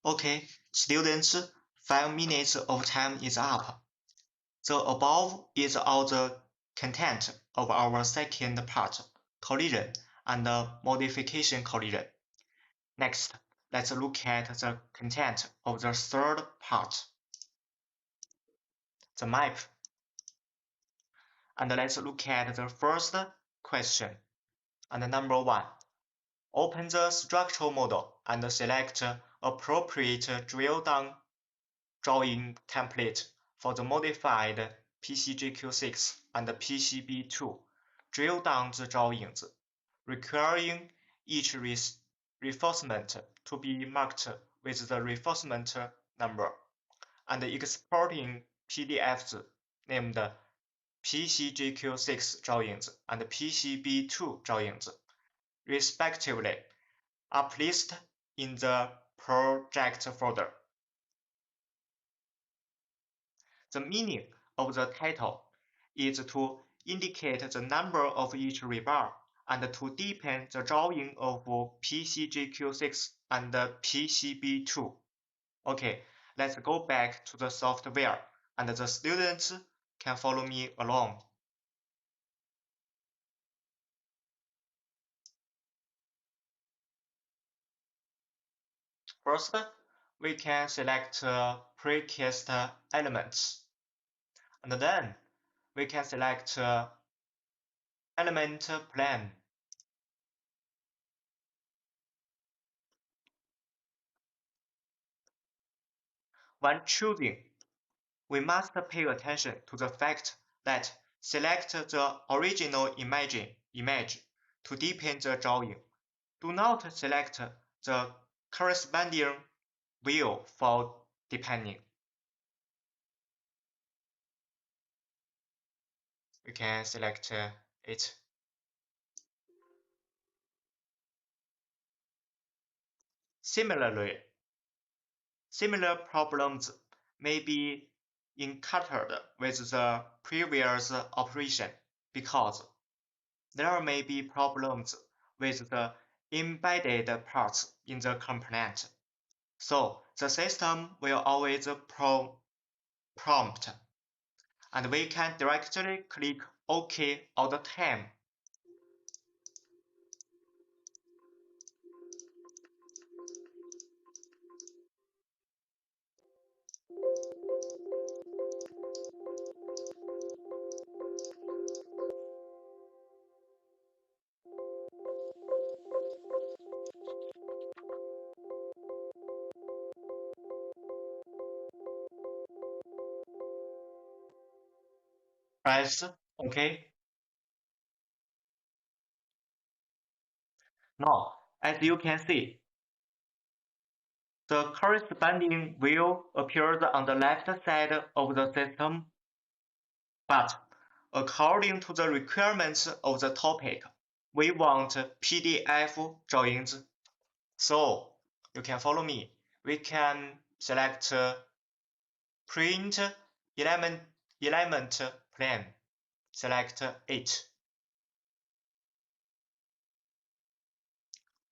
Okay, students, 5 minutes of time is up. The above is all the content of our second part, collision and modification collision. Next, let's look at the content of the third part, the map. And let's look at the first question. And number 1, open the structural model and select appropriate drill down drawing template for the modified PCJQ6 and PCB2 drill down drawings, requiring each reinforcement to be marked with the reinforcement number, and exporting PDFs named PCJQ6 drawings and PCB2 drawings, respectively, are placed in the project folder. The meaning of the title is to indicate the number of each rebar and to deepen the drawing of PCJQ6 and PCB2. Okay, let's go back to the software and the students can follow me along. First, we can select precast elements, and then we can select element plan. When choosing, we must pay attention to the fact that select the original image to deepen the drawing. Do not select the corresponding view for deepening. We can select it. Similarly, similar problems may be encountered with the previous operation because there may be problems with the embedded parts in the component. So the system will always prompt, and we can directly click OK all the time. Press OK. Now, as you can see, the corresponding view appears on the left side of the system, but according to the requirements of the topic, we want PDF drawings. So you can follow me. We can select print element plan. Select it.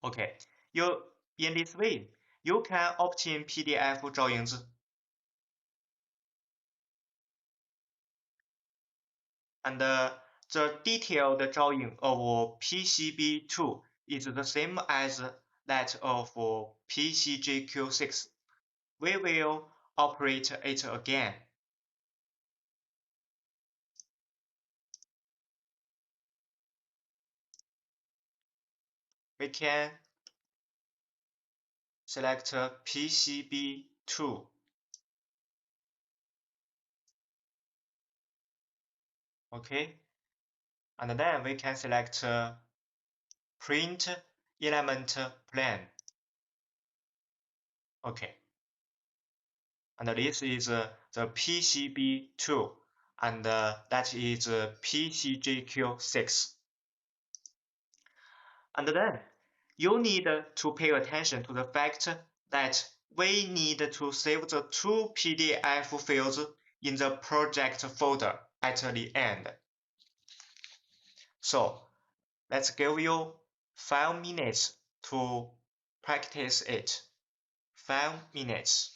Okay. In this way, you can obtain PDF drawings. And the detailed drawing of PCB2 is the same as that of PCJQ6. We will operate it again. We can select PCB2. Okay. And then we can select print element plan. Okay. And this is the PCB2, and that is PCJQ6. And then you need to pay attention to the fact that we need to save the two PDF files in the project folder at the end. So let's give you 5 minutes to practice it. 5 minutes.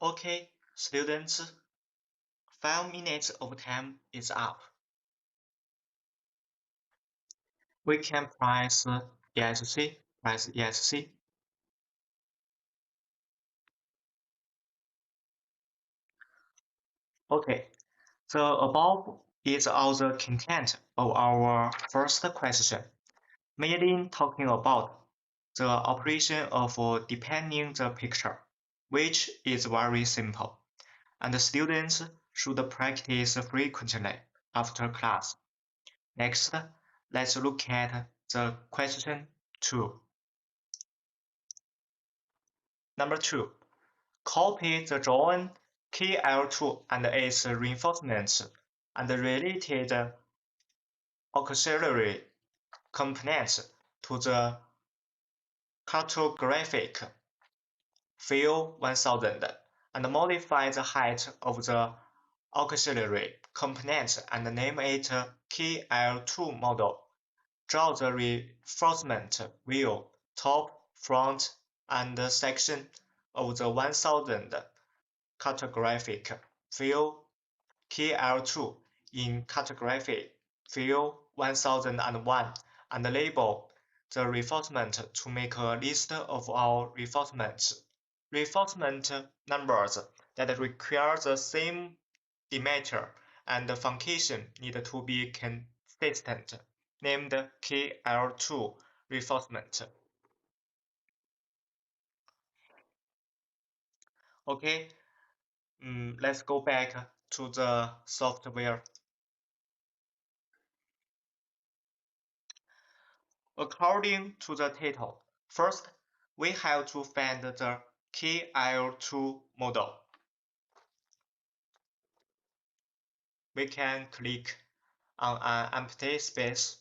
Okay, students, 5 minutes of time is up. We can press ESC, press ESC. Okay, the above is all the content of our first question, mainly talking about the operation of deepening the picture, which is very simple, and the students should practice frequently after class. Next, let's look at the question 2. Number 2. Copy the drawn KL2 and its reinforcements and related auxiliary components to the cartographic field 1000 and modify the height of the auxiliary component and name it KL2 model. Draw the reinforcement view, top, front, and section of the 1000 cartographic field KL2 in cartography field 1001 and label the reinforcement to make a list of all reinforcements. Reinforcement numbers that require the same diameter and function need to be consistent, named KL2 reinforcement. Okay, let's go back to the software. According to the title, first we have to find the KL2 model. We can click on an empty space.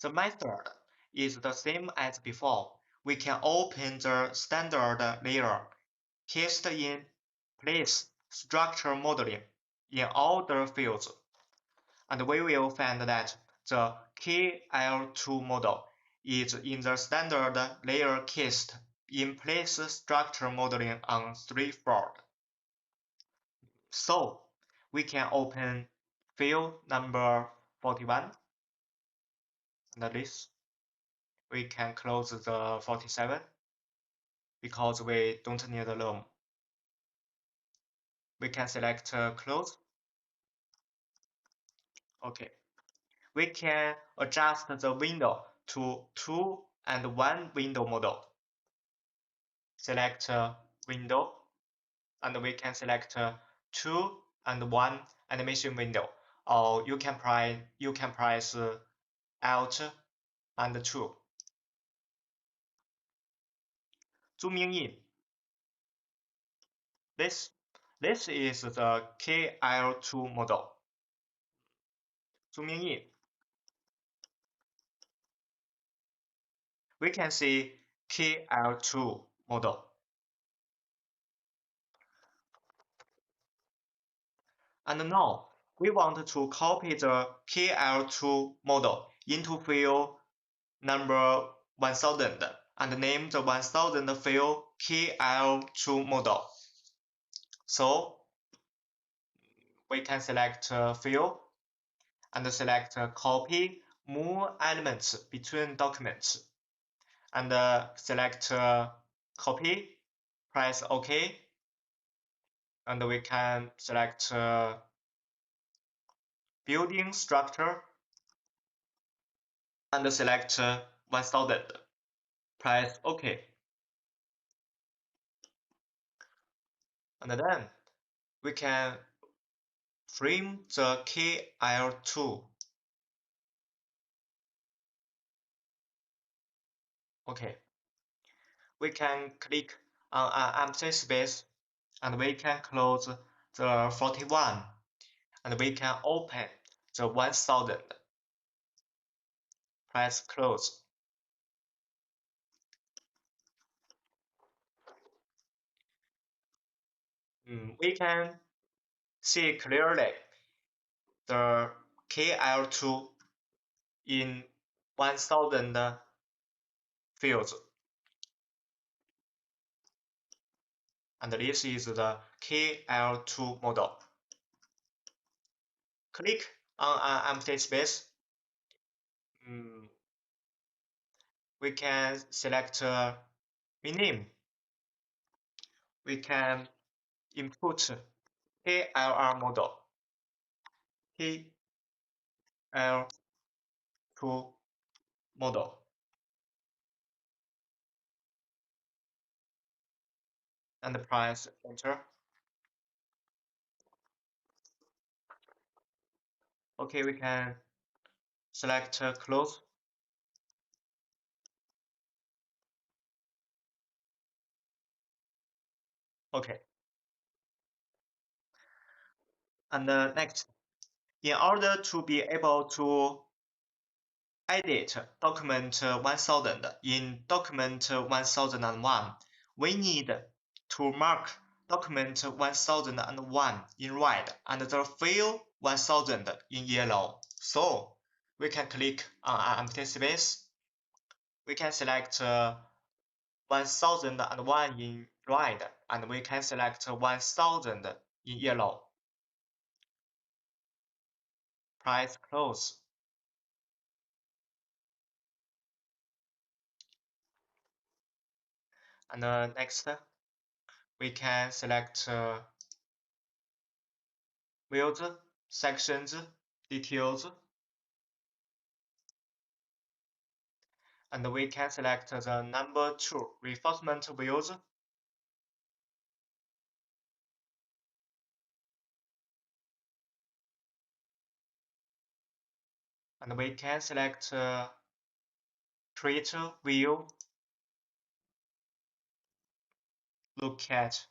The method is the same as before. We can open the standard layer, cast in place structure modeling in all the fields, and we will find that the KL2 model is in the standard layer cast in place structure modeling on 3 fold. So we can open field number 41 and this. We can close the 47 because we don't need a room. We can select close. Okay. We can adjust the window to 2 and 1 window model. Select window and we can select 2 and 1 animation window, or you can press Alt and 2. Zooming in. This is the KL2 model. Zooming in. We can see KL2 model. And now we want to copy the KL2 model into field number 1000 and name the 1000 field KL2 model. So we can select field and select copy more elements between documents and select copy, press OK, and we can select building structure and select 1000. Press OK. And then we can frame the KL2. Okay. We can click on an empty space and we can close the 41 and we can open the 1000. Press close. We can see clearly the KL2 in 1000 fields. And this is the KL2 model. Click on an empty space. We can select rename. We can input KLR model, KL2 model, and press enter. Okay, we can select close. Okay, and next, in order to be able to edit document 1000 in document 1001, we need to mark document 1001 in red and the field 1000 in yellow. So we can click on an empty space. We can select 1001 in red and we can select 1000 in yellow. Press close. And next, we can select views, sections, details, and we can select the number 2 reinforcement views. And we can select create view. Look at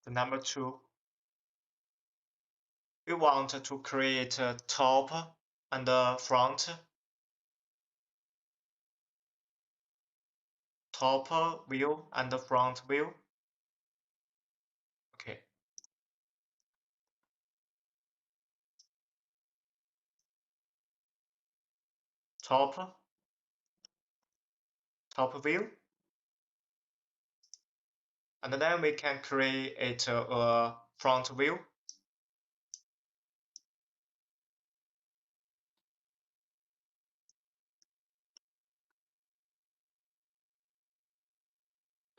the number 2. We want to create top and front. Top view and front view. Okay. Top view. And then we can create a front view.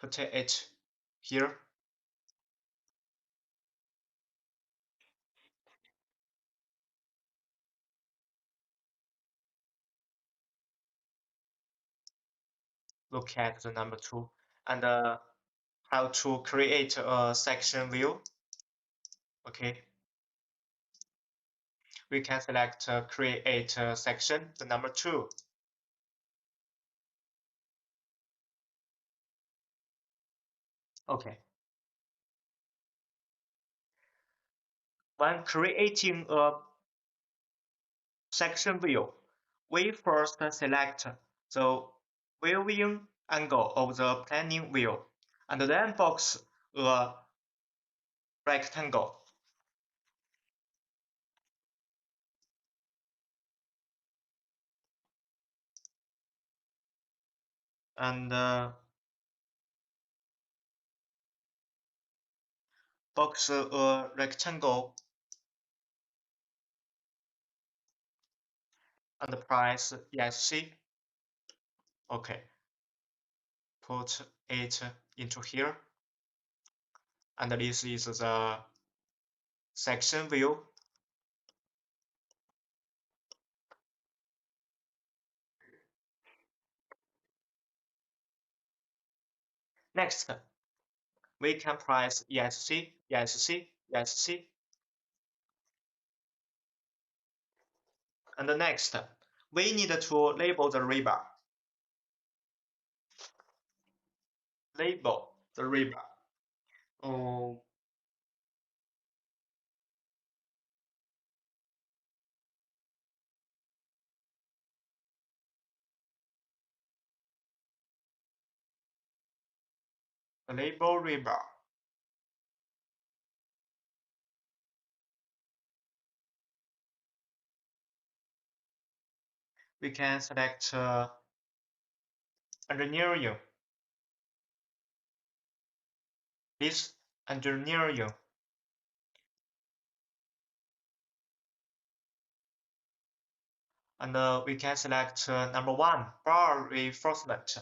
Put it here. Look at the number 2 and how to create a section view. Okay, we can select create section, the number 2. Okay, when creating a section view, we first select the viewing angle of the planning view and then box a rectangle. And box a rectangle and press ESC. Okay, put it into here. And this is the section view. Next, we can press ESC, ESC, ESC. And next, we need to label the rebar. Label the rebar. Oh, label rebar. We can select engineering, this engineering, and we can select number 1, bar reinforcement.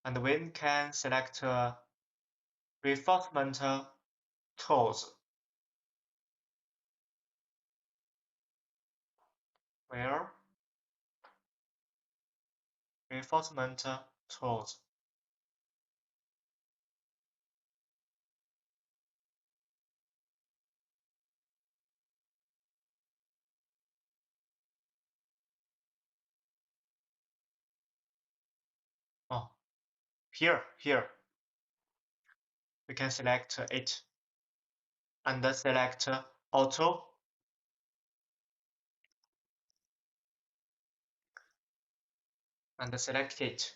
And we can select reinforcement tools. Where? Reinforcement tools. Oh, here. We can select it and select auto and select it.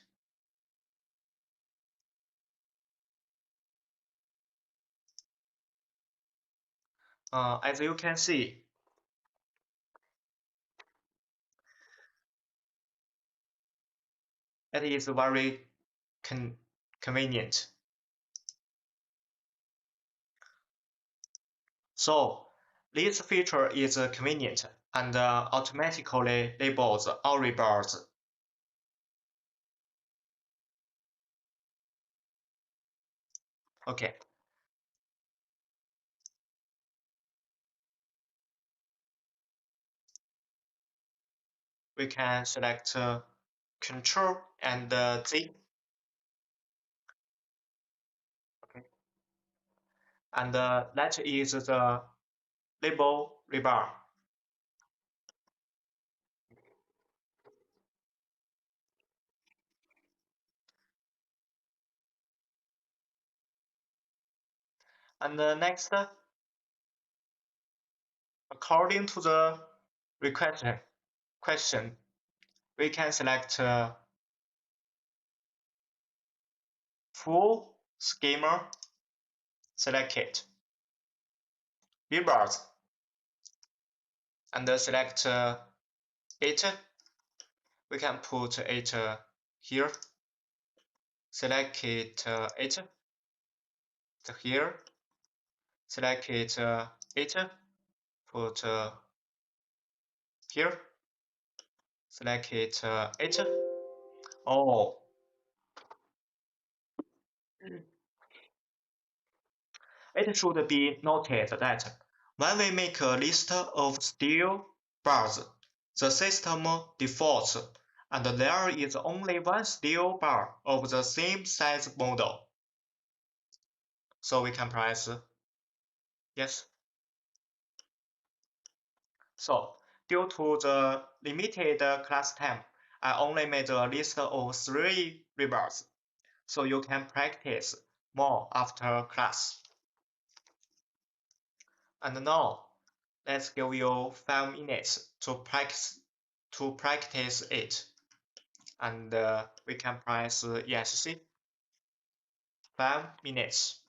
As you can see, it is very convenient. So this feature is convenient and automatically labels all rebars. Okay, we can select Control and Z. Okay, and that is the label rebar. And next, according to the question, we can select full schema, select it, rebars, and select it. We can put it here, select it here, select it put here, select it Oh, it should be noted that when we make a list of steel bars, the system defaults, and there is only one steel bar of the same size model. So we can press yes. So due to the limited class time, I only made a list of 3 rebars. So you can practice more after class. And now let's give you 5 minutes to practice it. And we can press ESC. 5 minutes.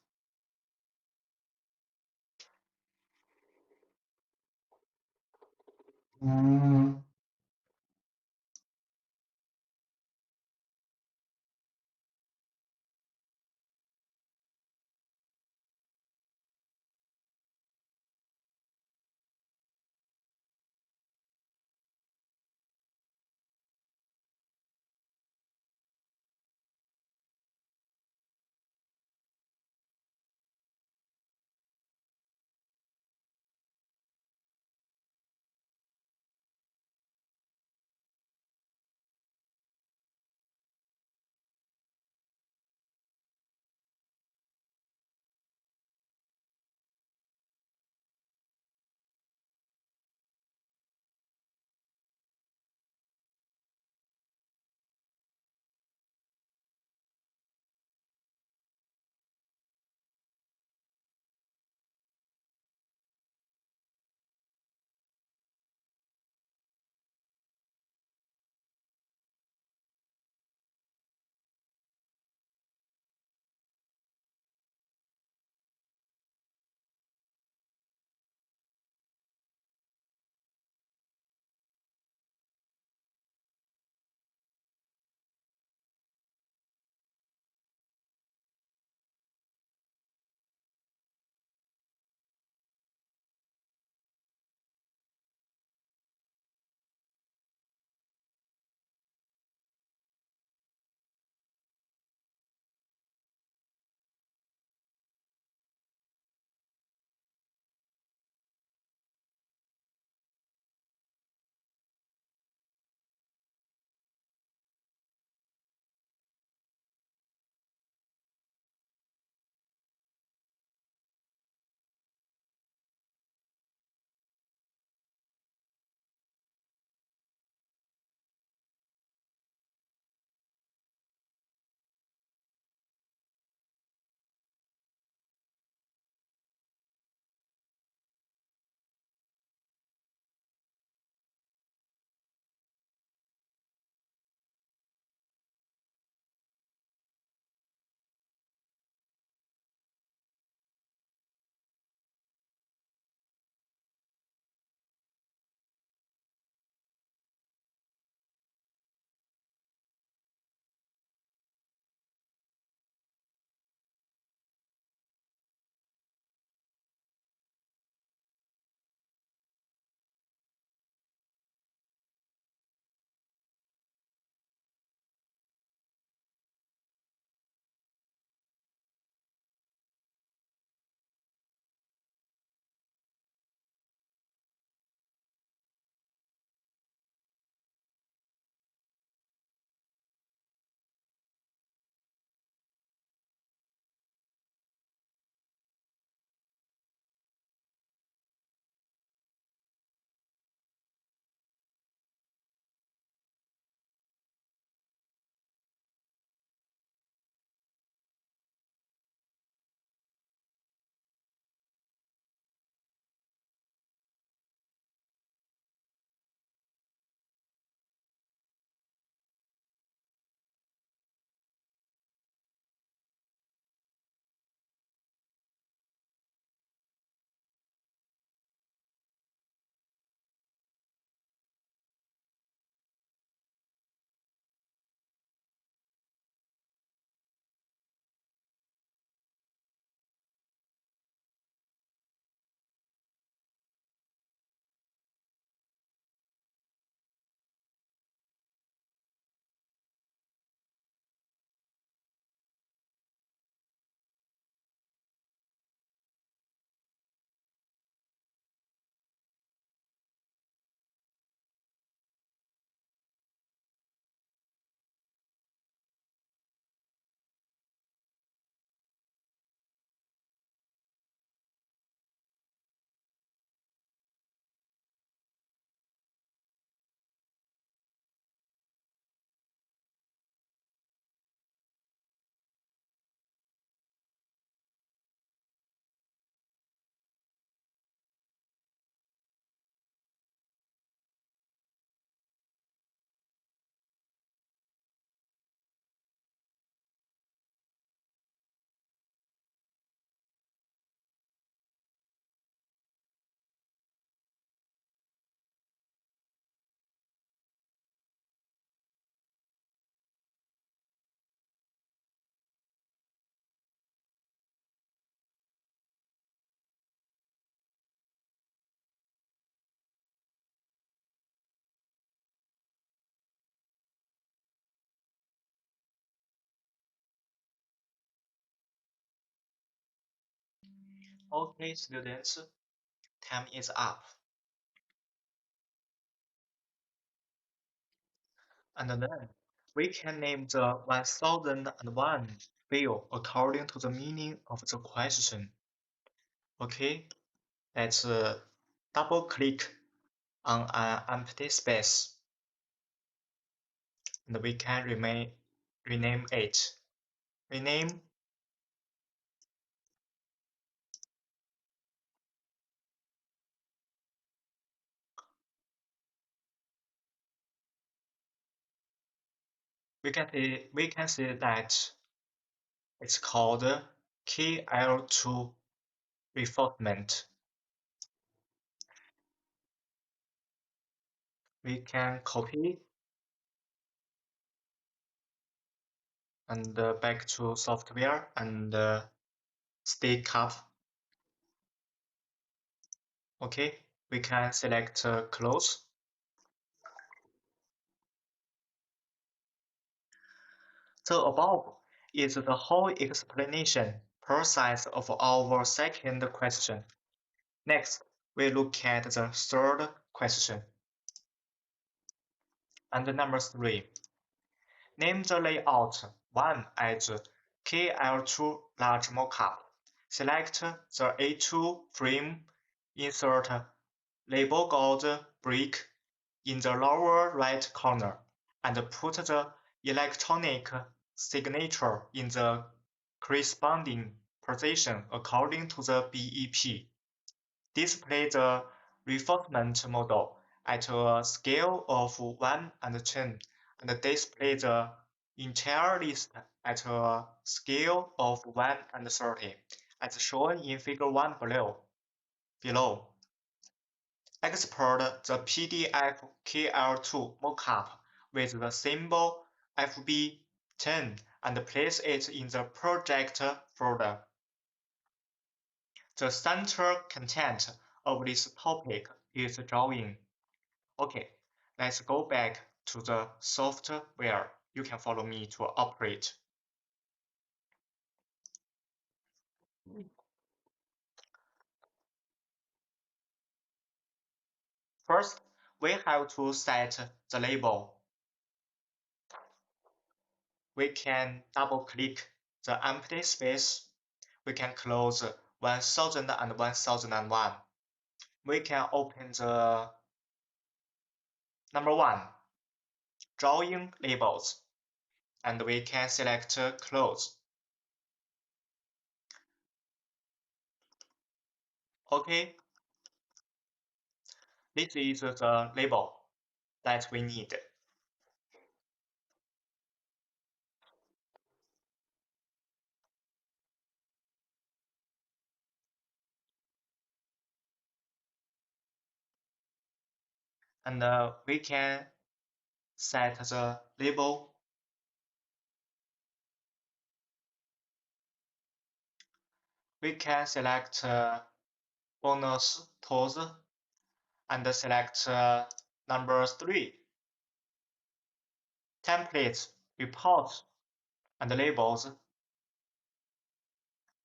Okay, students, time is up. And then we can name the 1001 field according to the meaning of the question. Okay, let's double click on an empty space and we can rename it. Rename we can see that it's called KL2 reinforcement. We can copy and back to software and stick up. Okay, we can select close. The above is the whole explanation process of our second question. Next, we look at the third question. And number 3. Name the layout 1 as KL2 large mockup. Select the A2 frame, insert label gold brick in the lower right corner, and put the electronic signature in the corresponding position according to the BEP. Display the reinforcement model at a scale of 1 and 10, and display the entire list at a scale of 1 and 30, as shown in figure 1 below. Export the PDF KL2 mockup with the symbol FB10 and place it in the project folder. The central content of this topic is drawing. Okay, let's go back to the software. You can follow me to operate. First, we have to set the label. We can double click the empty space. We can close 1000 and 1001. We can open the number 1, drawing labels, and we can select close. Okay, this is the label that we need. And we can set the label. We can select bonus tools and select number 3, templates, reports, and labels.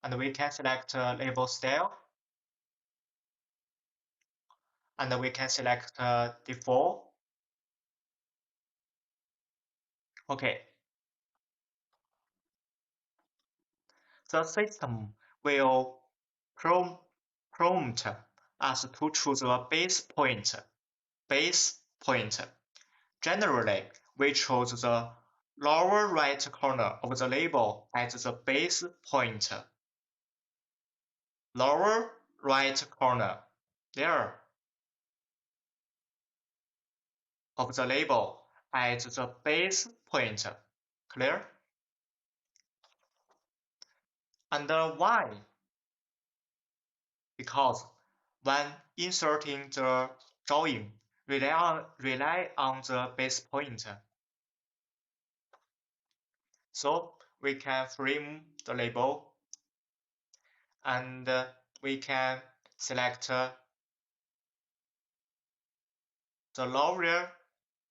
And we can select label style. And we can select default. Okay. The system will prompt us to choose a base point. Generally, we choose the lower right corner of the label as the base point. Lower right corner, there, of the label as the base point. Clear? And why? Because when inserting the drawing, rely on the base point. So we can frame the label and we can select the lower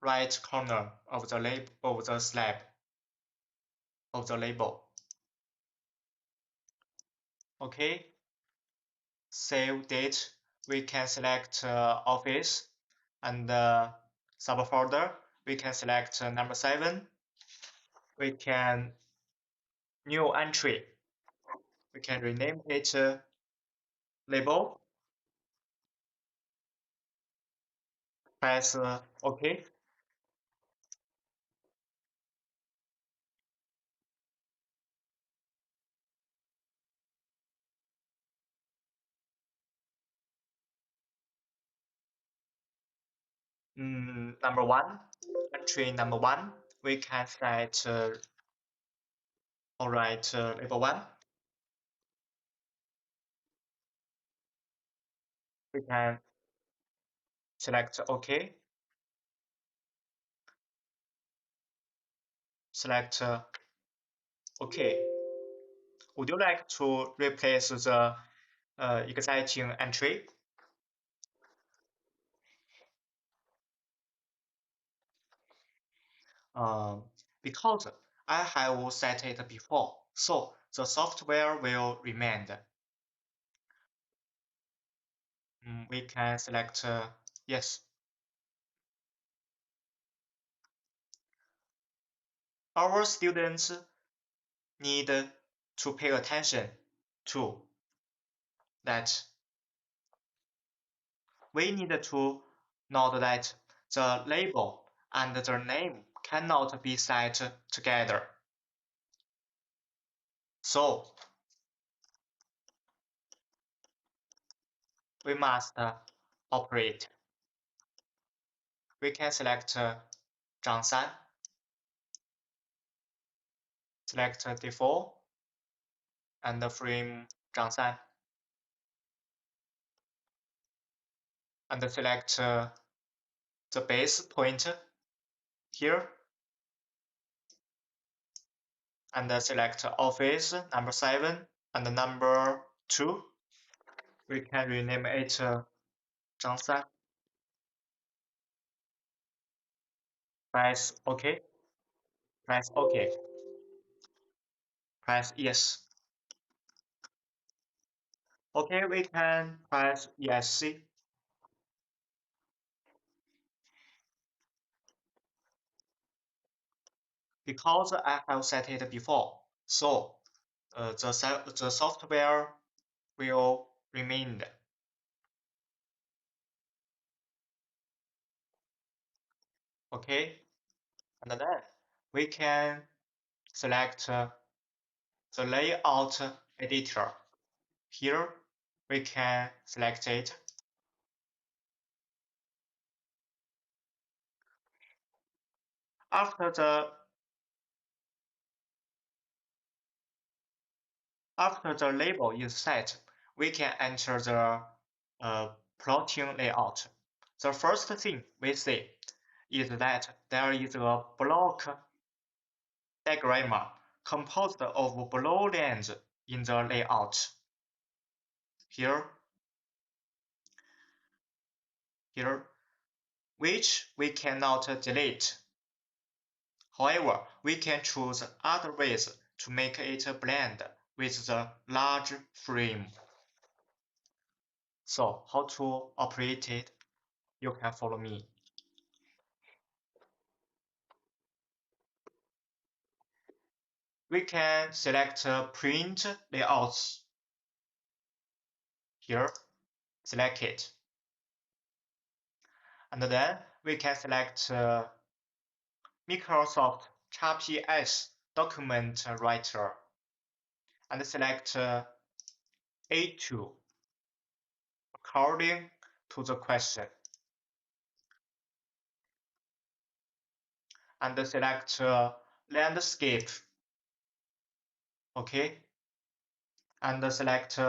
right corner of the slab of the label. Okay, save date, we can select office and subfolder. We can select number 7. We can new entry. We can rename it label. Press OK. Number 1, entry number 1. We can set alright label 1. We can select OK. Select OK. Would you like to replace the existing entry? Um, because I have set it before, so the software will remain. We can select yes. Our students need to pay attention to that. We need to note that the label and the name cannot be set together. So we must operate. We can select Zhang San, select default, and frame Zhang San, and select the base point here, and select office number 7 and number 2. We can rename it Zhang San. Press OK. Press OK. Press yes. Okay, we can press ESC. Because I have set it before, so the software will remain. Okay, and then we can select the layout editor. Here we can select it. After the label is set, we can enter the plotting layout. The first thing we see is that there is a block diagram composed of blue lines in the layout. Here, which we cannot delete. However, we can choose other ways to make it blend with the large frame. So, how to operate it? You can follow me. We can select print layouts. Here, select it. And then we can select Microsoft XPS document writer and select A2 according to the question. And select landscape. Okay. And select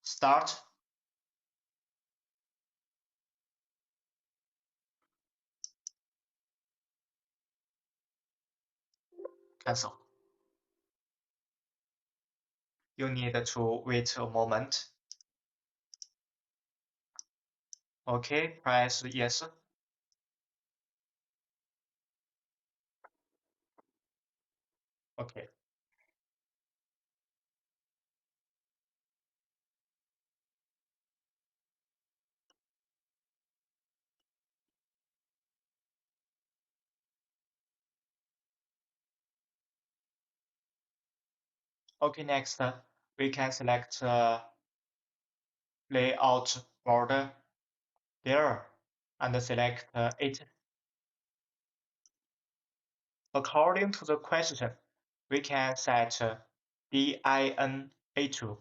start. Cancel. You need to wait a moment. Okay, press yes. Okay. Okay, next we can select layout border there and select it. According to the question, we can set DIN-A2.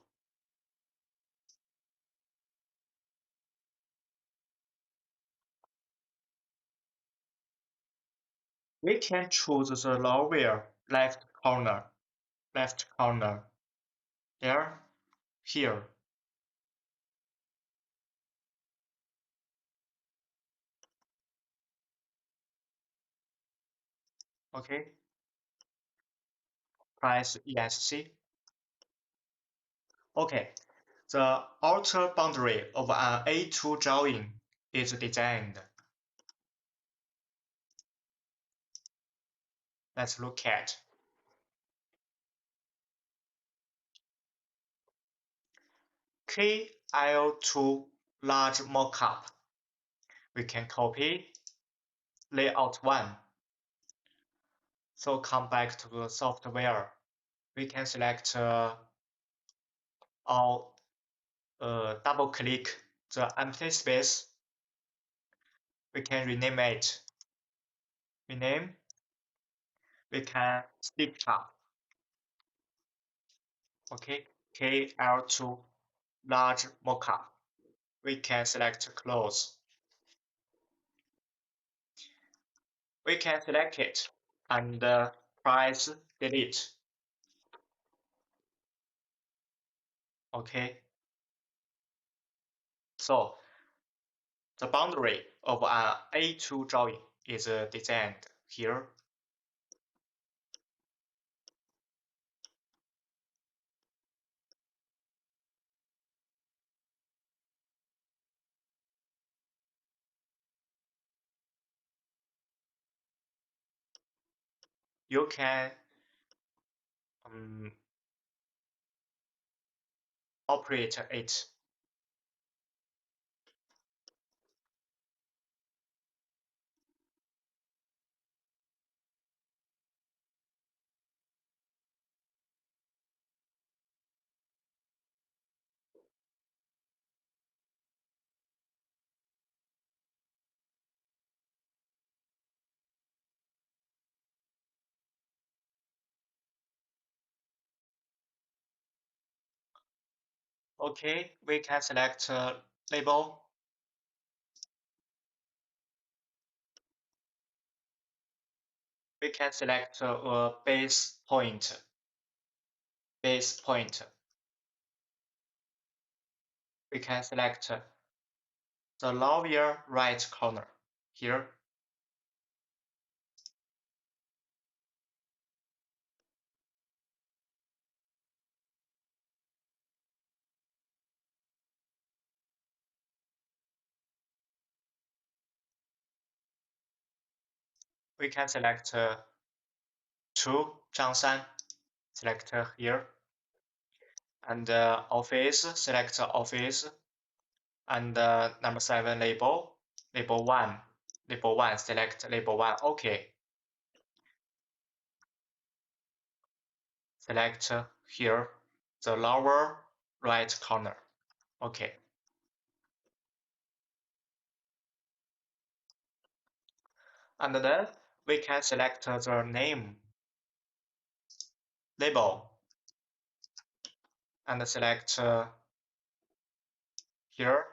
We can choose the lower left corner, there, here. Okay, press ESC. Okay, the outer boundary of an A2 drawing is designed. Let's look at KL2 large mockup. We can copy layout 1. So come back to the software. We can select or double click the empty space. We can rename it. Rename. We can stick up. Okay. KL2 large mockup. We can select close. We can select it and press delete. Okay. So the boundary of an A2 drawing is designed here. You can operate it. Okay, we can select label. We can select a base point. Base point. We can select the lower right corner here. We can select to Zhangshan. Select here. And office, select office. And number 7 label. Label 1. Label 1, select label 1. Okay. Select here the lower right corner. Okay. And then we can select the name label and select here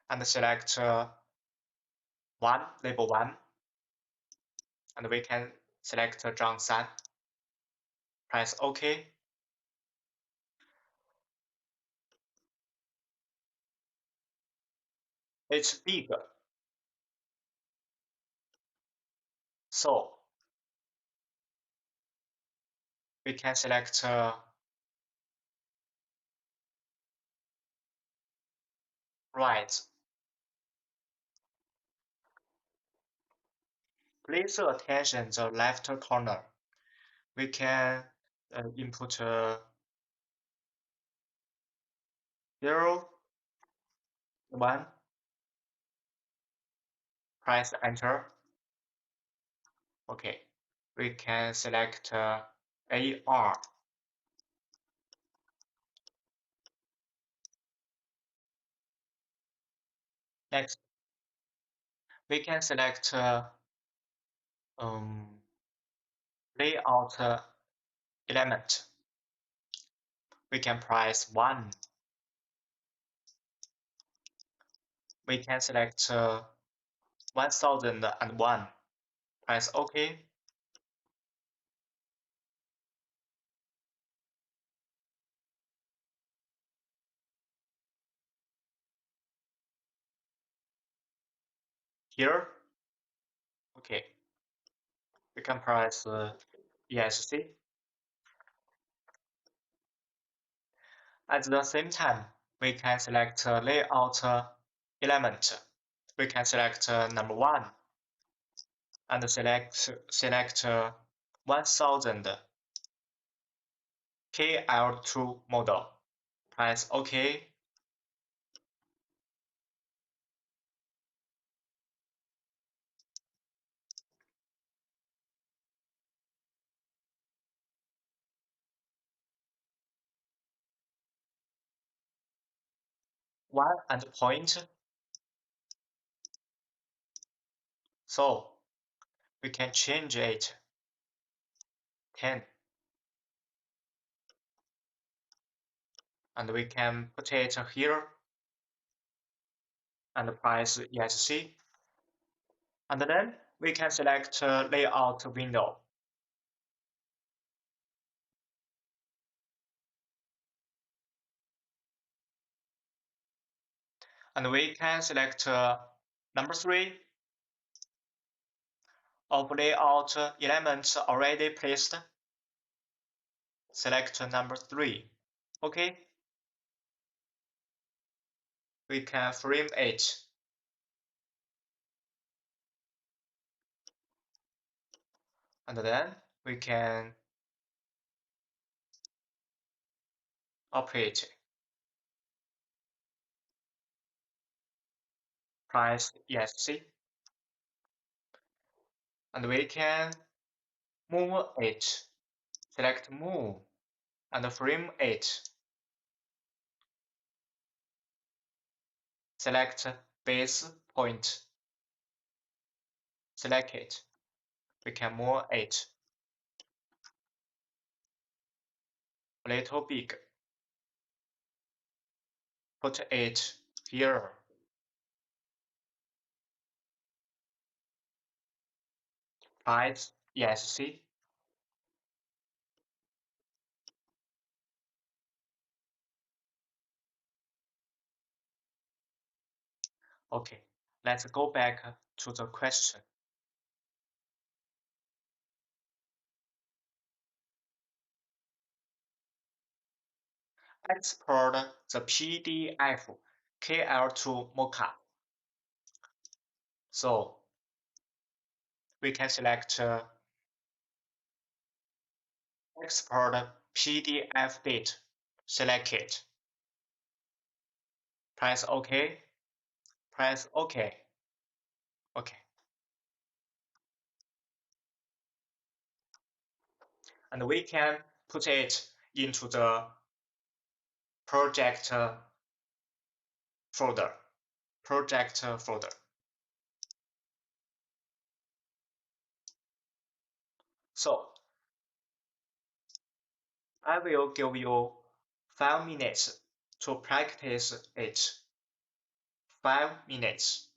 and select 1, label 1. And we can select Zhang San. Press OK. It's big. So we can select right. Please attention the left corner. We can input 0, 1. Press enter. Okay. We can select AR. Next, we can select um, layout element. We can press 1. We can select 1001. Press OK. Here, OK. We can press ESC. At the same time, we can select layout element. We can select number 1 and select 1000 KL2 model. Press OK. One and point. So we can change it 10. And we can put it here and press ESC. And then we can select layout window. And we can select number 3 of layout elements already placed. Select number 3. OK. We can frame it. And then we can operate. Press ESC. And we can move it. Select move and frame it. Select base point. Select it. We can move it a little big. Put it here. Press ESC. Okay, let's go back to the question. Export the PDF KL2 mockup. So we can select export PDF date. Select it. Press OK. Press OK. OK. And we can put it into the project folder. Project folder. So I will give you 5 minutes to practice it. 5 minutes.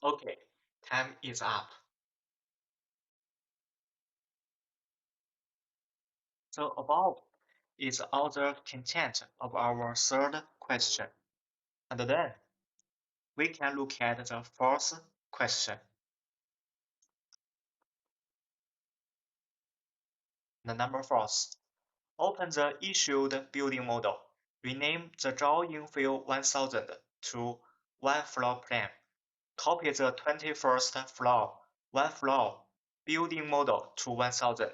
Okay, time is up. So above is all the content of our third question. And then we can look at the fourth question. The number four. Open the issued building model. Rename the drawing field 1000 to one floor plan. Copy the 21st floor, one floor building model to 1000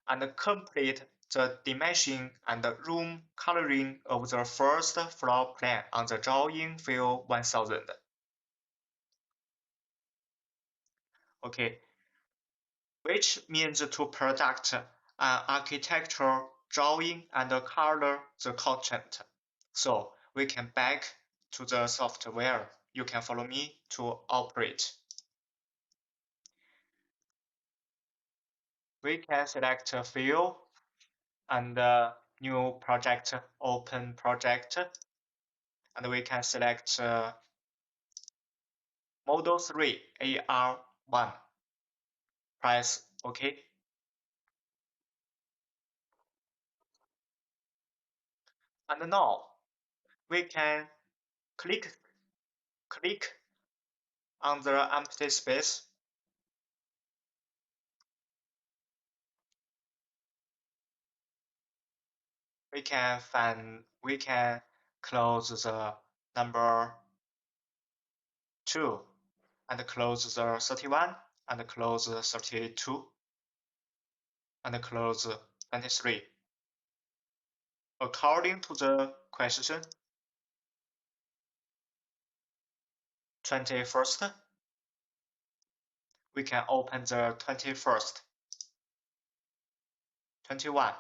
and complete the dimension and room coloring of the first floor plan on the drawing field 1000. Okay, which means to product an architectural drawing and color the content. So we can back to the software. You can follow me to operate. We can select a field and new project, open project, and we can select model 3 AR1. Press OK. And now we can click on the empty space. We can close the number 2 and close the 31 and close 32 and close 23. According to the question 21st, we can open the 21st, 21.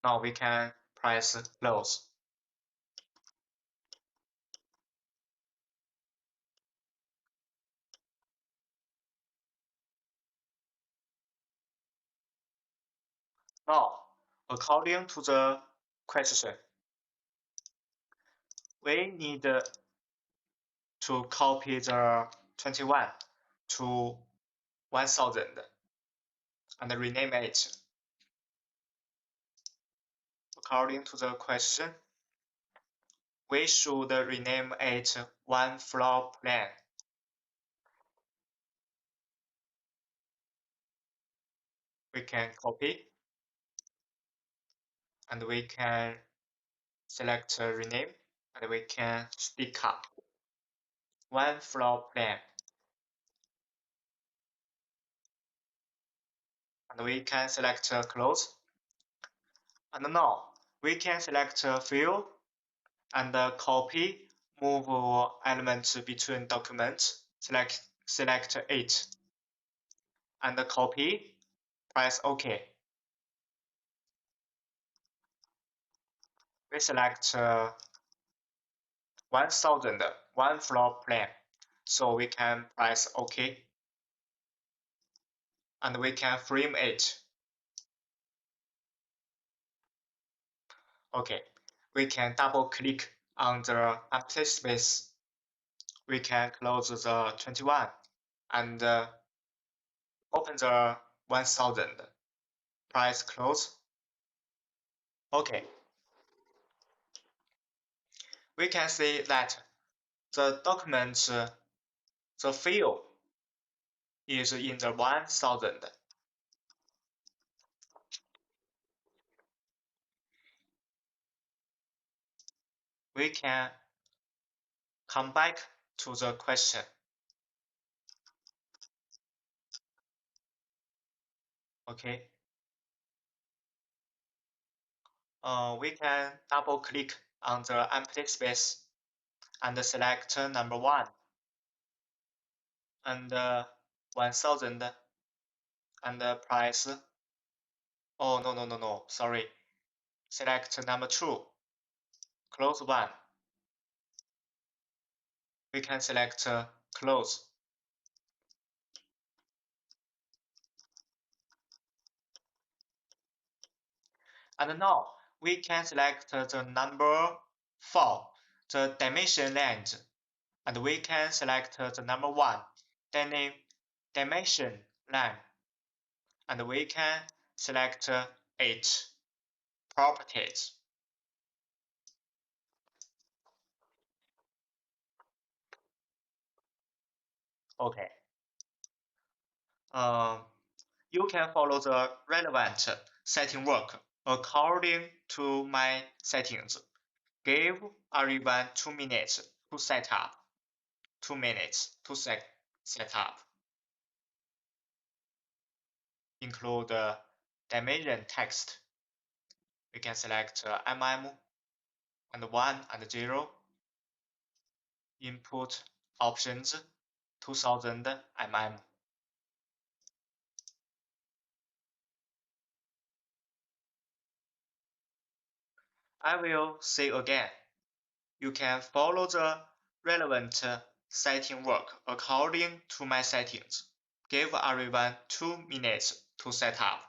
Now we can press close. Now, according to the question, we need to copy the 21 to 1000 and rename it. According to the question, we should rename it one floor plan. We can copy and we can select rename and we can stick up one floor plan and we can select close. And now we can select fill and copy, move elements between documents, select it and copy, press OK. We select 1000, one floor plan. So we can press OK and we can frame it. Okay, we can double click on the empty space. We can close the 21 and open the 1000. Press close. Okay, we can see that the document, the field is in the 1000. We can come back to the question. Okay, we can double click on the empty space and select number 1 and 1000 and press. Oh, no, sorry. Select number 2, close 1. We can select close. And now we can select the number 4, the dimension length. And we can select the number 1, dimension line, and we can select it, properties. Okay. Um, you can follow the relevant setting work according to my settings. Give everyone 2 minutes to set up. 2 minutes to set up. Include dimension text. We can select mm and 1 and 0. Input options 2000 mm. I will say again, you can follow the relevant setting work according to my settings. Give everyone 2 minutes to set up.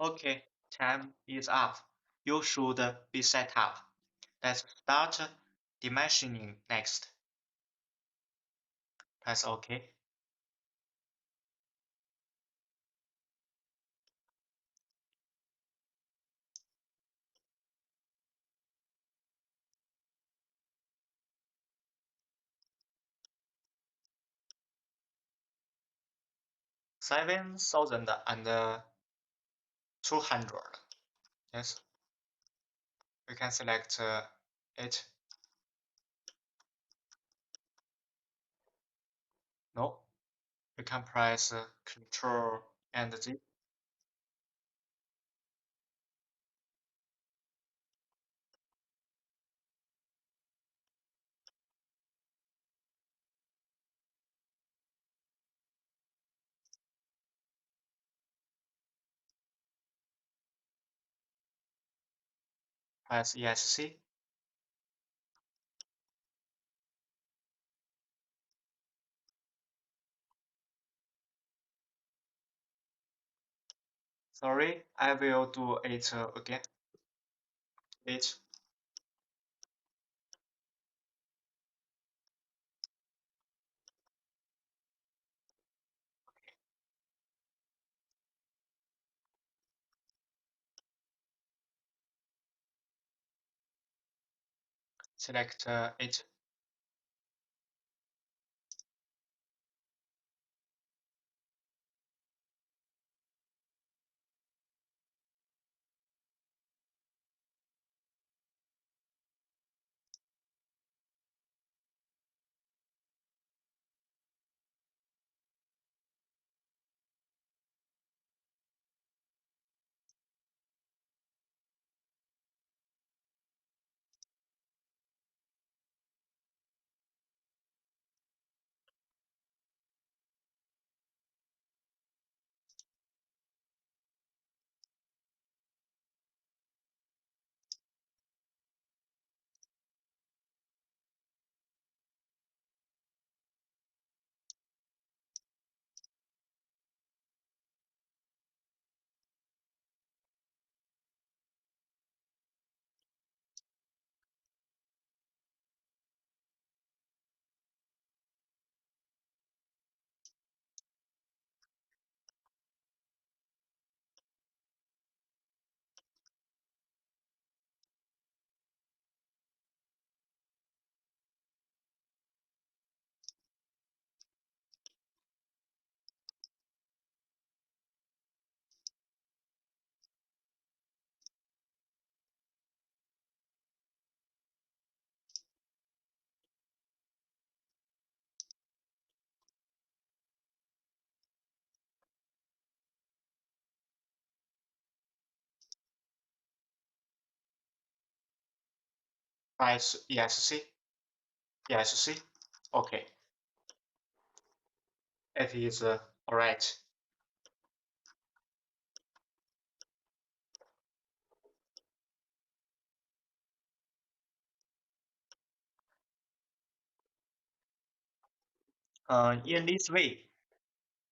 Okay, time is up. You should be set up. Let's start dimensioning next. That's okay. $7,200. Yes, we can select it. No, we can press Control and Z. Press ESC. Sorry, I will do it again. It. Select it. Press ESC. ESC. Okay, it is alright. In this way,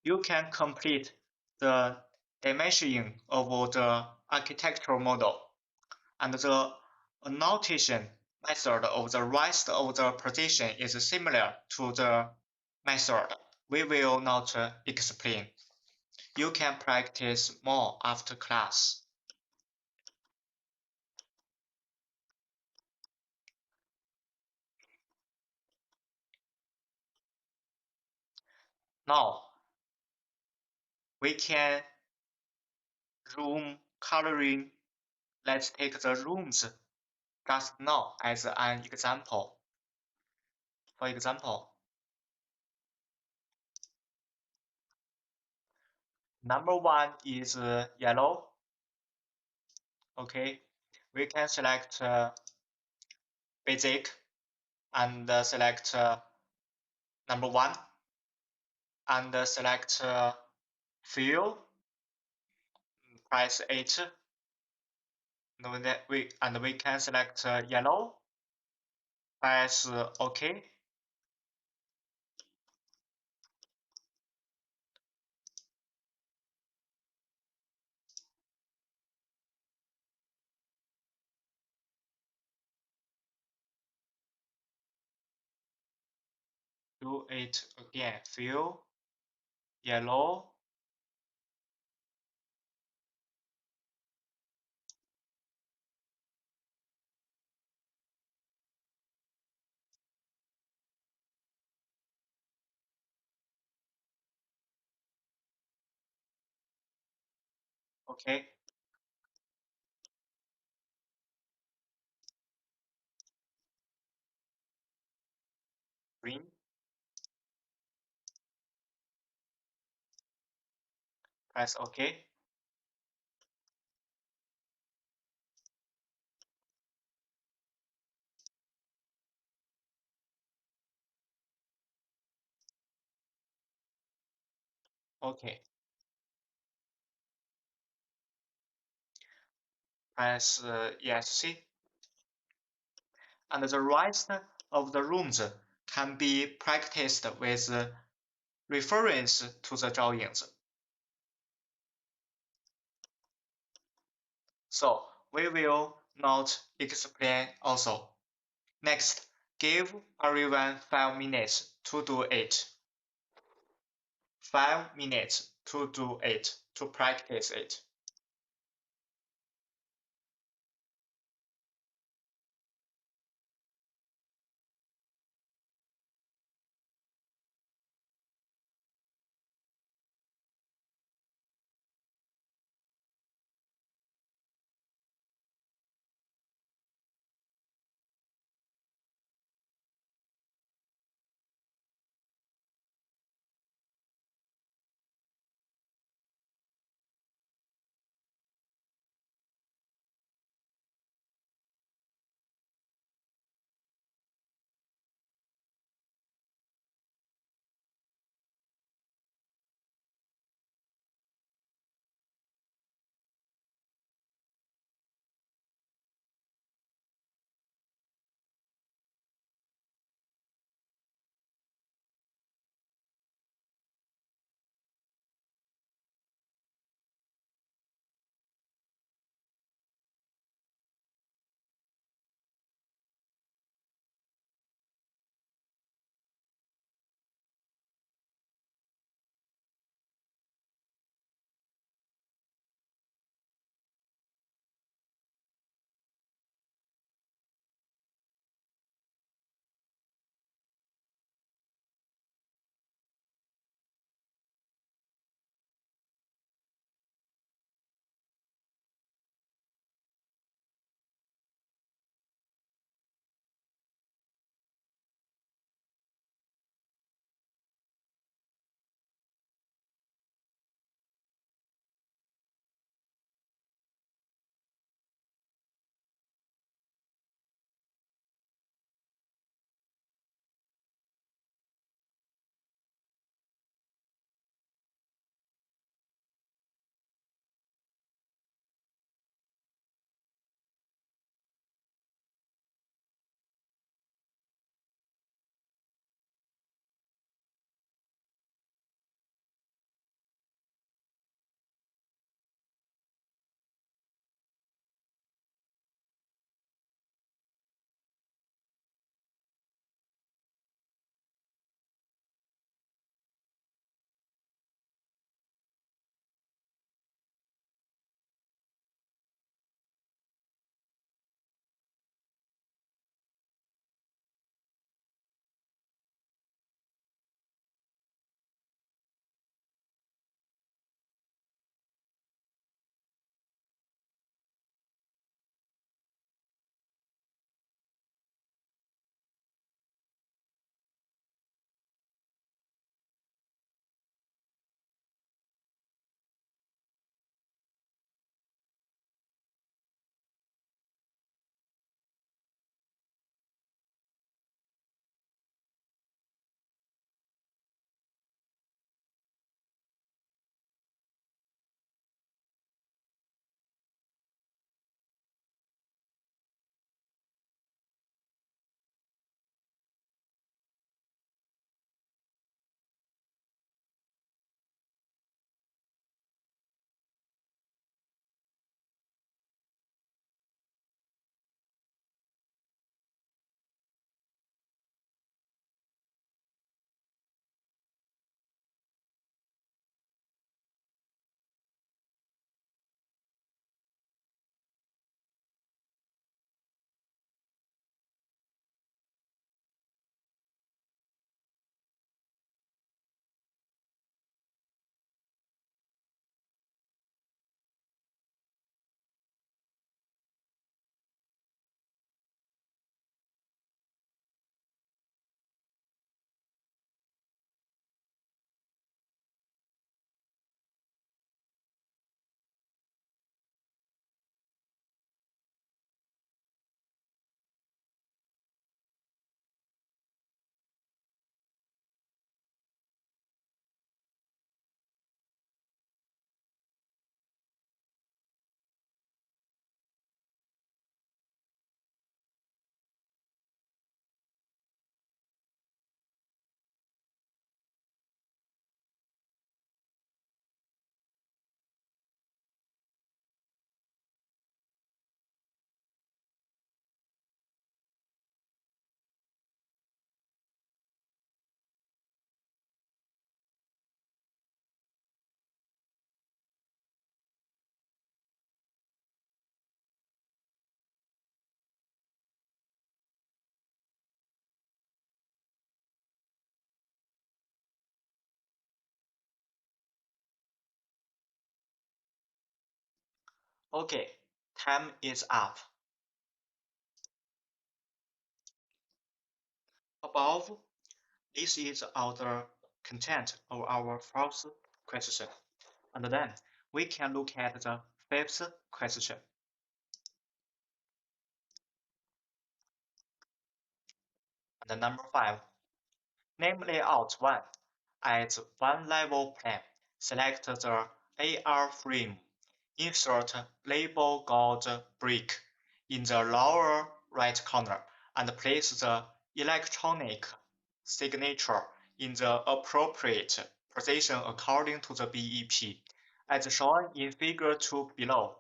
you can complete the dimensioning of the architectural model, and the annotation method of the rest of the position is similar to the method we will not explain. You can practice more after class. Now, we can room coloring. Let's take the rooms just now as an example. For example, number one is yellow. Okay, we can select basic and select number one and select fill. Press 8. And we can select yellow. Press OK. Do it again. Fill yellow. Okay. Green. Press OK. OK. Press ESC. And the rest of the rooms can be practiced with reference to the drawings. So we will not explain also. Next, give everyone 5 minutes to do it. 5 minutes to do it, to practice it. Okay, time is up. Above, this is all the content of our first question. And then we can look at the fifth question. And number 5, name layout 1 as one level plan. Select the AR frame. Insert label gold brick in the lower right corner and place the electronic signature in the appropriate position according to the BEP, as shown in Figure 2 below.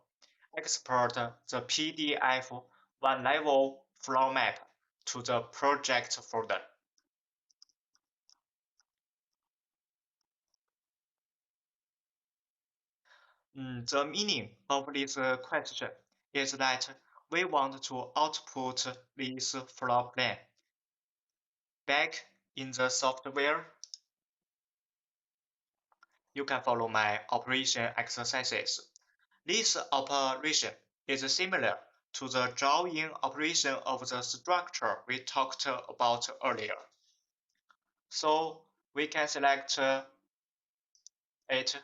Export the PDF one-level floor map to the project folder. The meaning of this question is that we want to output this floor plan back in the software. You can follow my operation exercises. This operation is similar to the drawing operation of the structure we talked about earlier. So we can select it,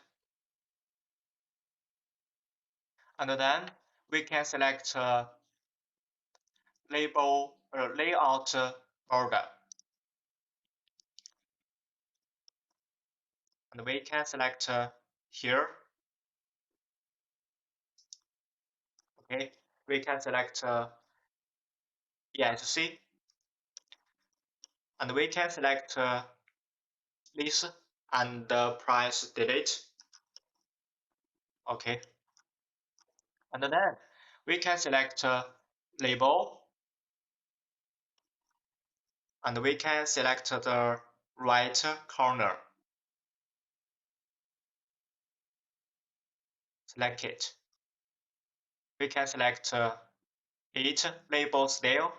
and then we can select layout border, and we can select here. Okay, we can select ESC, and we can select this and press delete. Okay, and then we can select label, and we can select the right corner. Select it. We can select it label style,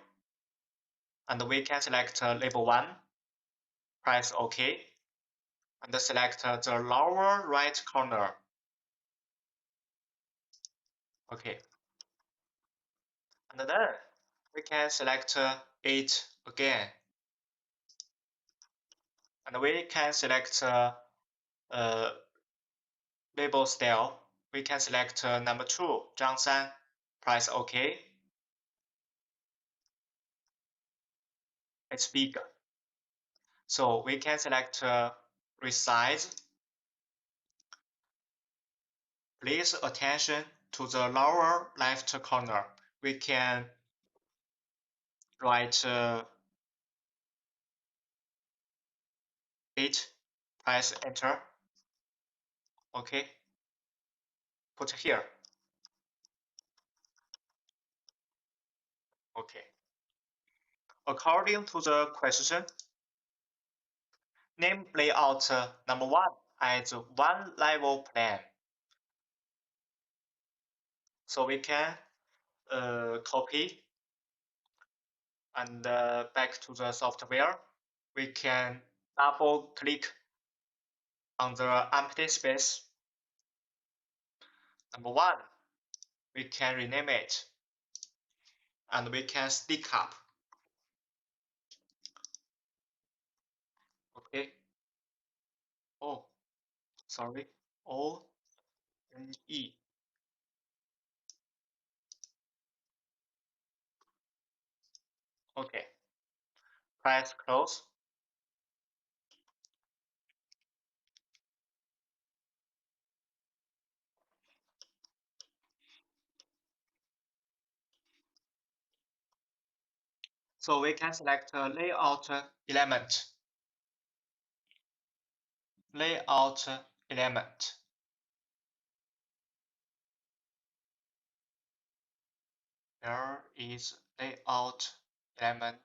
and we can select label 1. Press OK, and select the lower right corner. Okay, and then we can select it again, and we can select label style. We can select number 2, 张三. Press OK. It's bigger. So we can select resize. Please attention to the lower left corner. We can write it. Press enter. Okay. Put here. Okay. According to the question, name layout number 1 as one level plan. So we can copy and back to the software. We can double click on the empty space. Number 1, we can rename it, and we can stick up. Okay. Oh, sorry. O-N-E. Okay. Press close. So we can select layout element. Layout element. There is layout element.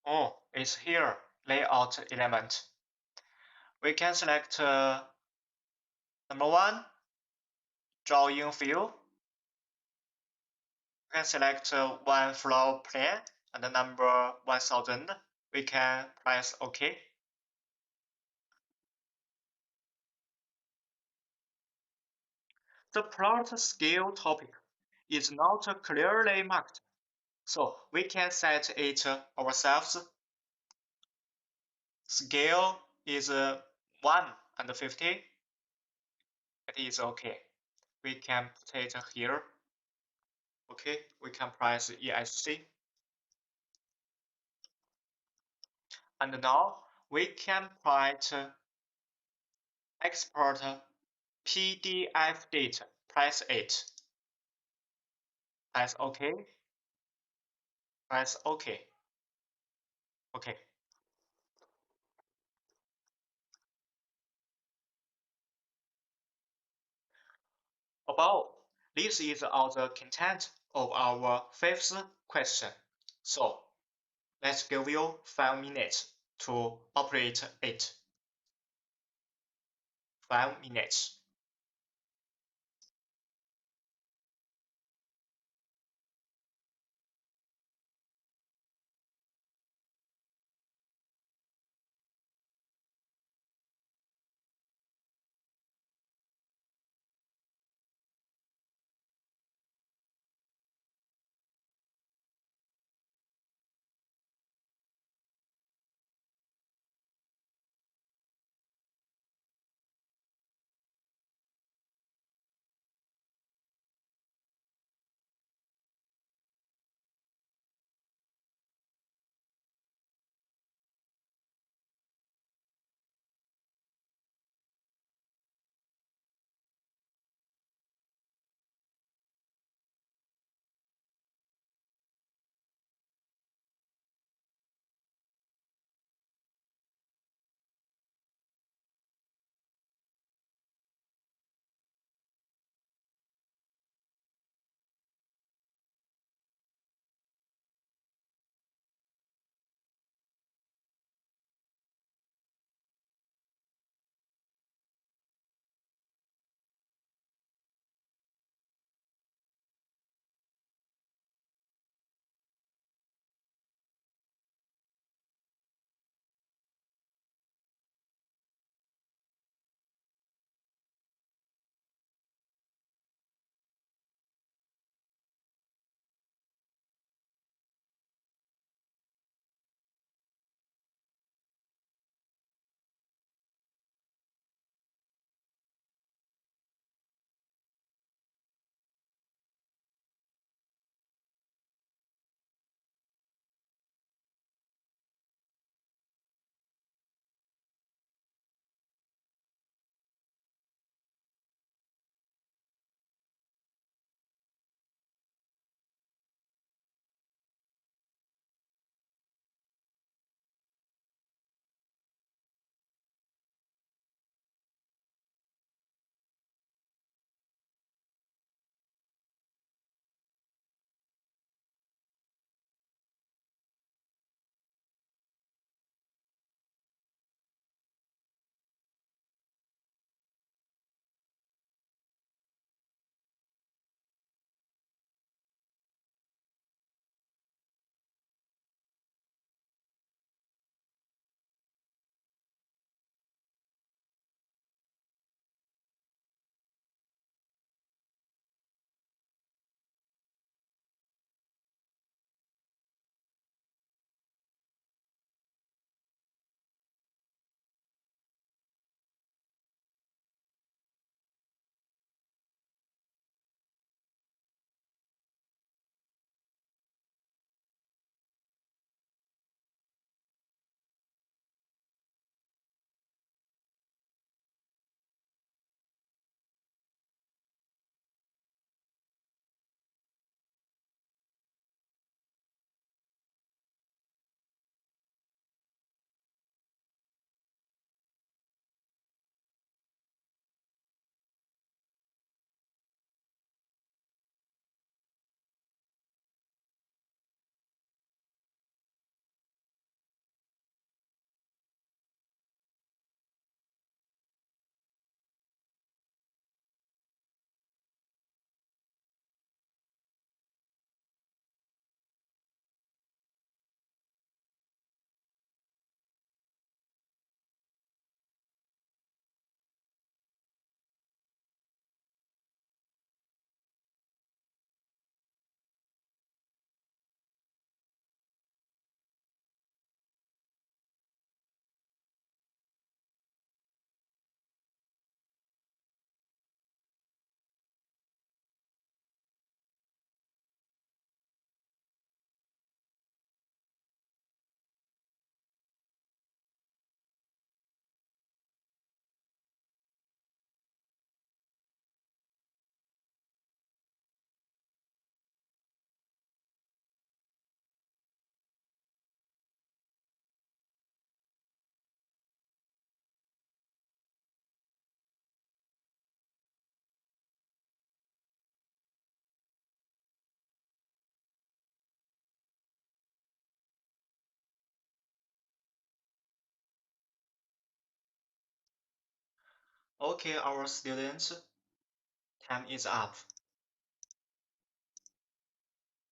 Oh, it's here, layout element. We can select number 1, drawing view. We can select one floor plan and the number 1000. We can press OK. The plot scale topic is not clearly marked, so we can set it ourselves. Scale is 1 and 50. It is OK. We can put it here. OK, we can press ESC. And now we can write export PDF data. Press it. Press OK. Press OK. OK. Above, this is all the content of our fifth question. So let's give you 5 minutes to operate it. 5 minutes. Okay, our students, time is up.